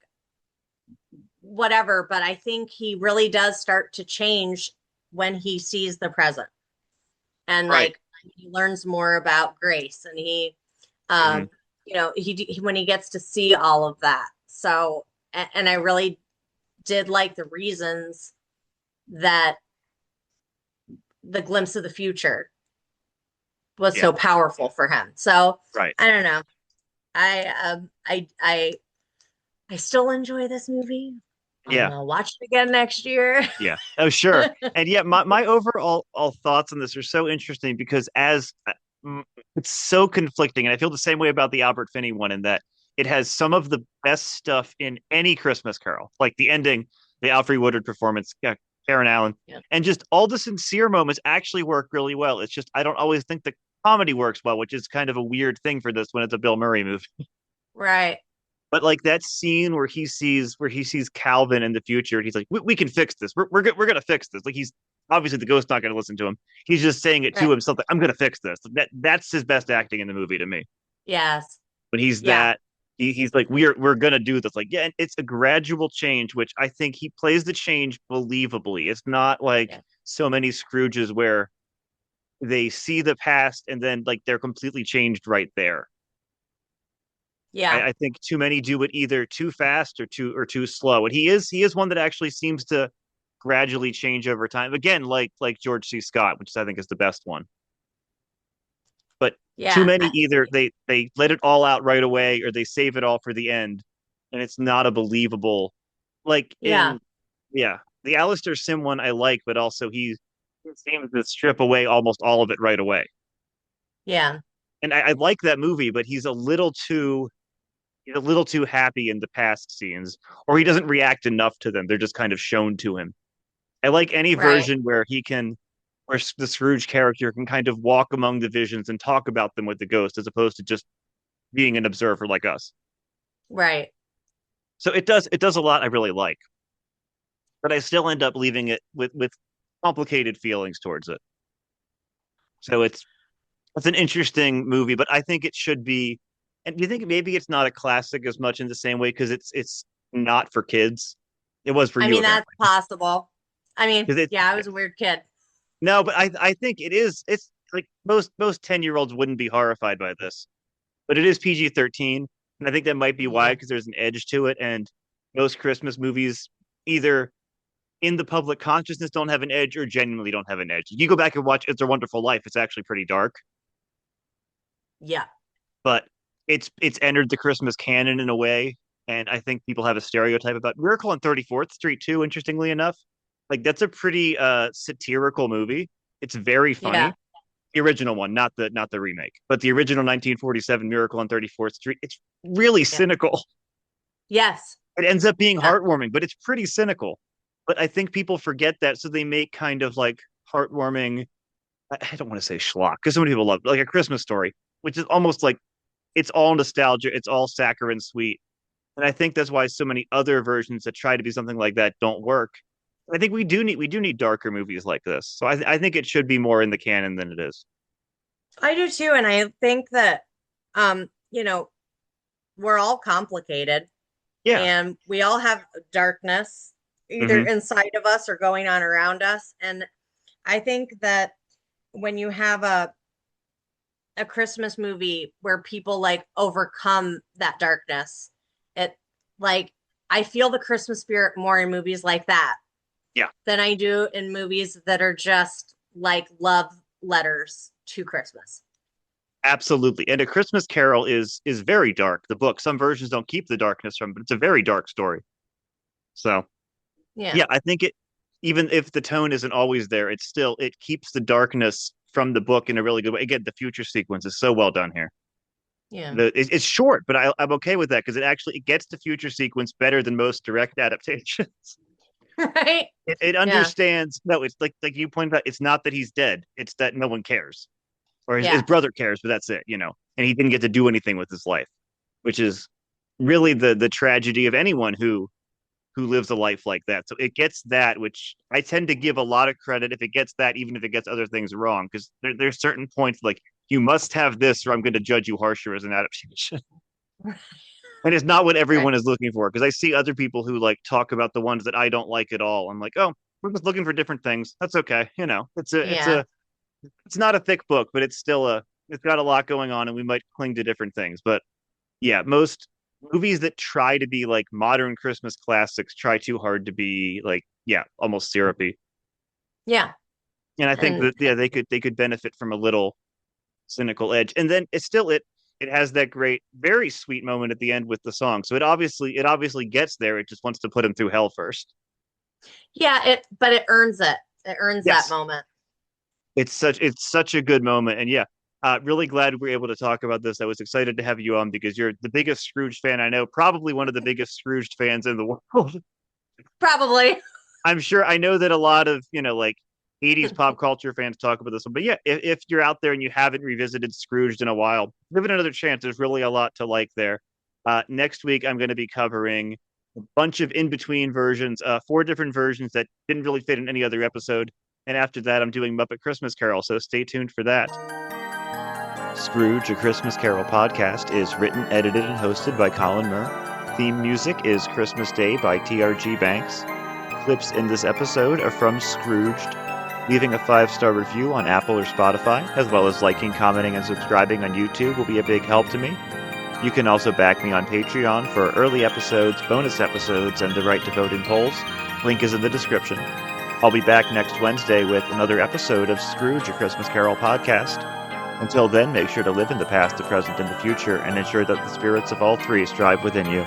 whatever, but I think he really does start to change when he sees the present. And like he learns more about grace and he when he gets to see all of that. So and I really did like the reasons that the glimpse of the future was so powerful for him. So I don't know. I I still enjoy this movie. I'm Yeah. gonna watch it again next year. Yeah. Oh, sure. And yeah, my overall all thoughts on this are so interesting because mm, it's so conflicting, and I feel the same way about the Albert Finney one in that it has some of the best stuff in any Christmas Carol, like the ending, the Alfred Woodard performance, yeah, Karen Allen, Yeah. and just all the sincere moments actually work really well. It's just I don't always think the comedy works well, which is kind of a weird thing for this when it's a Bill Murray movie. Right. But like that scene where he sees Calvin in the future, and he's like, we can fix this. We're gonna fix this." Like he's obviously the ghost's not gonna listen to him. He's just saying it to Right. himself. Like, I'm gonna fix this. That's his best acting in the movie to me. Yes. When he's Yeah. that he's like, we're gonna do this. Like, yeah, and it's a gradual change, which I think he plays the change believably. It's not like Yeah. so many Scrooges where they see the past and then like they're completely changed right there. Yeah. I think too many do it either too fast or too slow. And he is one that actually seems to gradually change over time. Again, like George C. Scott, which I think is the best one. But too Yeah. many either they let it all out right away or they save it all for the end, and it's not a believable like Yeah. in yeah. The Alistair Sim one I like, but also he seems to strip away almost all of it right away. Yeah. And I like that movie, but he's a little too happy in the past scenes, or he doesn't react enough to them. They're just kind of shown to him. I like any Right. version where the Scrooge character can kind of walk among the visions and talk about them with the ghost, as opposed to just being an observer like us. Right. So it does a lot I really like, but I still end up leaving it with complicated feelings towards it. So it's an interesting movie, but I think it should be. And do you think maybe it's not a classic as much in the same way because it's not for kids? It was for I you mean, that's apparently. possible. I mean, 'Cause yeah, I was a weird kid. no, but I think it is. It's like most 10-year-olds wouldn't be horrified by this, but it is PG-13, and I think that might be why Yeah. because there's an edge to it, and most Christmas movies either in the public consciousness don't have an edge or genuinely don't have an edge. You go back and watch It's a Wonderful Life; it's actually pretty dark, Yeah. but it's entered the Christmas canon in a way, and I think people have a stereotype about Miracle on 34th Street too. Interestingly enough, like that's a pretty satirical movie. It's very Yeah. funny. The original one, not the remake, but the original 1947 Miracle on 34th Street. It's really Yeah. cynical. Yes. It ends up being Yeah. heartwarming, but it's pretty cynical. But I think people forget that, so they make kind of like heartwarming. I don't want to say schlock because so many people love like A Christmas Story, which is almost like it's all nostalgia, it's all saccharine sweet, and I think that's why so many other versions that try to be something like that don't work. I think we do need darker movies like this, so I think it should be more in the canon than it is. I do too. And I think that, you know, we're all complicated Yeah. and we all have darkness either Hmm. inside of us or going on around us. And I think that when you have a Christmas movie where people like overcome that darkness, it like I feel the Christmas spirit more in movies like that Yeah. than I do in movies that are just like love letters to Christmas. Absolutely. And A Christmas Carol is very dark. The book, some versions don't keep the darkness from, but it's a very dark story. So Yeah. yeah, I think it even if the tone isn't always there, it keeps the darkness from the book in a really good way. Again, the future sequence is so well done here. Yeah. It's short, but I'm okay with that because it gets the future sequence better than most direct adaptations. Right. It Yeah. understands. No, it's like you pointed out. It's not that he's dead. It's that no one cares, or his Yeah. brother cares, but that's it. And he didn't get to do anything with his life, which is really the tragedy of anyone who lives a life like that. So it gets that, which I tend to give a lot of credit if it gets that, even if it gets other things wrong, because there's certain points like you must have this, or I'm going to judge you harsher as an adaptation. And it's not what Right. everyone is looking for, because I see other people who like talk about the ones that I don't like at all. I'm like, oh, we're just looking for different things. That's okay. Yeah. It's not a thick book, but it's got a lot going on, and we might cling to different things. But yeah, most movies that try to be like modern Christmas classics try too hard to be like, yeah, almost syrupy. Yeah. And I think And that yeah, they could benefit from a little cynical edge. And then it has that great, very sweet moment at the end with the song. So it obviously gets there. It just wants to put him through hell first. Yeah, but it earns it. It earns that Yes. moment. It's such a good moment, and yeah, really glad we were able to talk about this. I was excited to have you on because you're the biggest Scrooge fan I know, probably one of the biggest Scrooged fans in the world. Probably. I'm sure. I know that a lot of like 80s pop culture fans talk about this one, but yeah, if you're out there and you haven't revisited Scrooged in a while, give it another chance. There's really a lot to like there. Next week, I'm going to be covering a bunch of in-between versions, 4 different versions that didn't really fit in any other episode. And after that, I'm doing Muppet Christmas Carol, so stay tuned for that. Scrooge, A Christmas Carol podcast is written, edited, and hosted by Colin Murr. Theme music is Christmas Day by TRG Banks. Clips in this episode are from Scrooged. Leaving a 5-star review on Apple or Spotify, as well as liking, commenting, and subscribing on YouTube will be a big help to me. You can also back me on Patreon for early episodes, bonus episodes, and the right to vote in polls. Link is in the description. I'll be back next Wednesday with another episode of Scrooge, A Christmas Carol podcast. Until then, make sure to live in the past, the present, and the future, and ensure that the spirits of all three strive within you.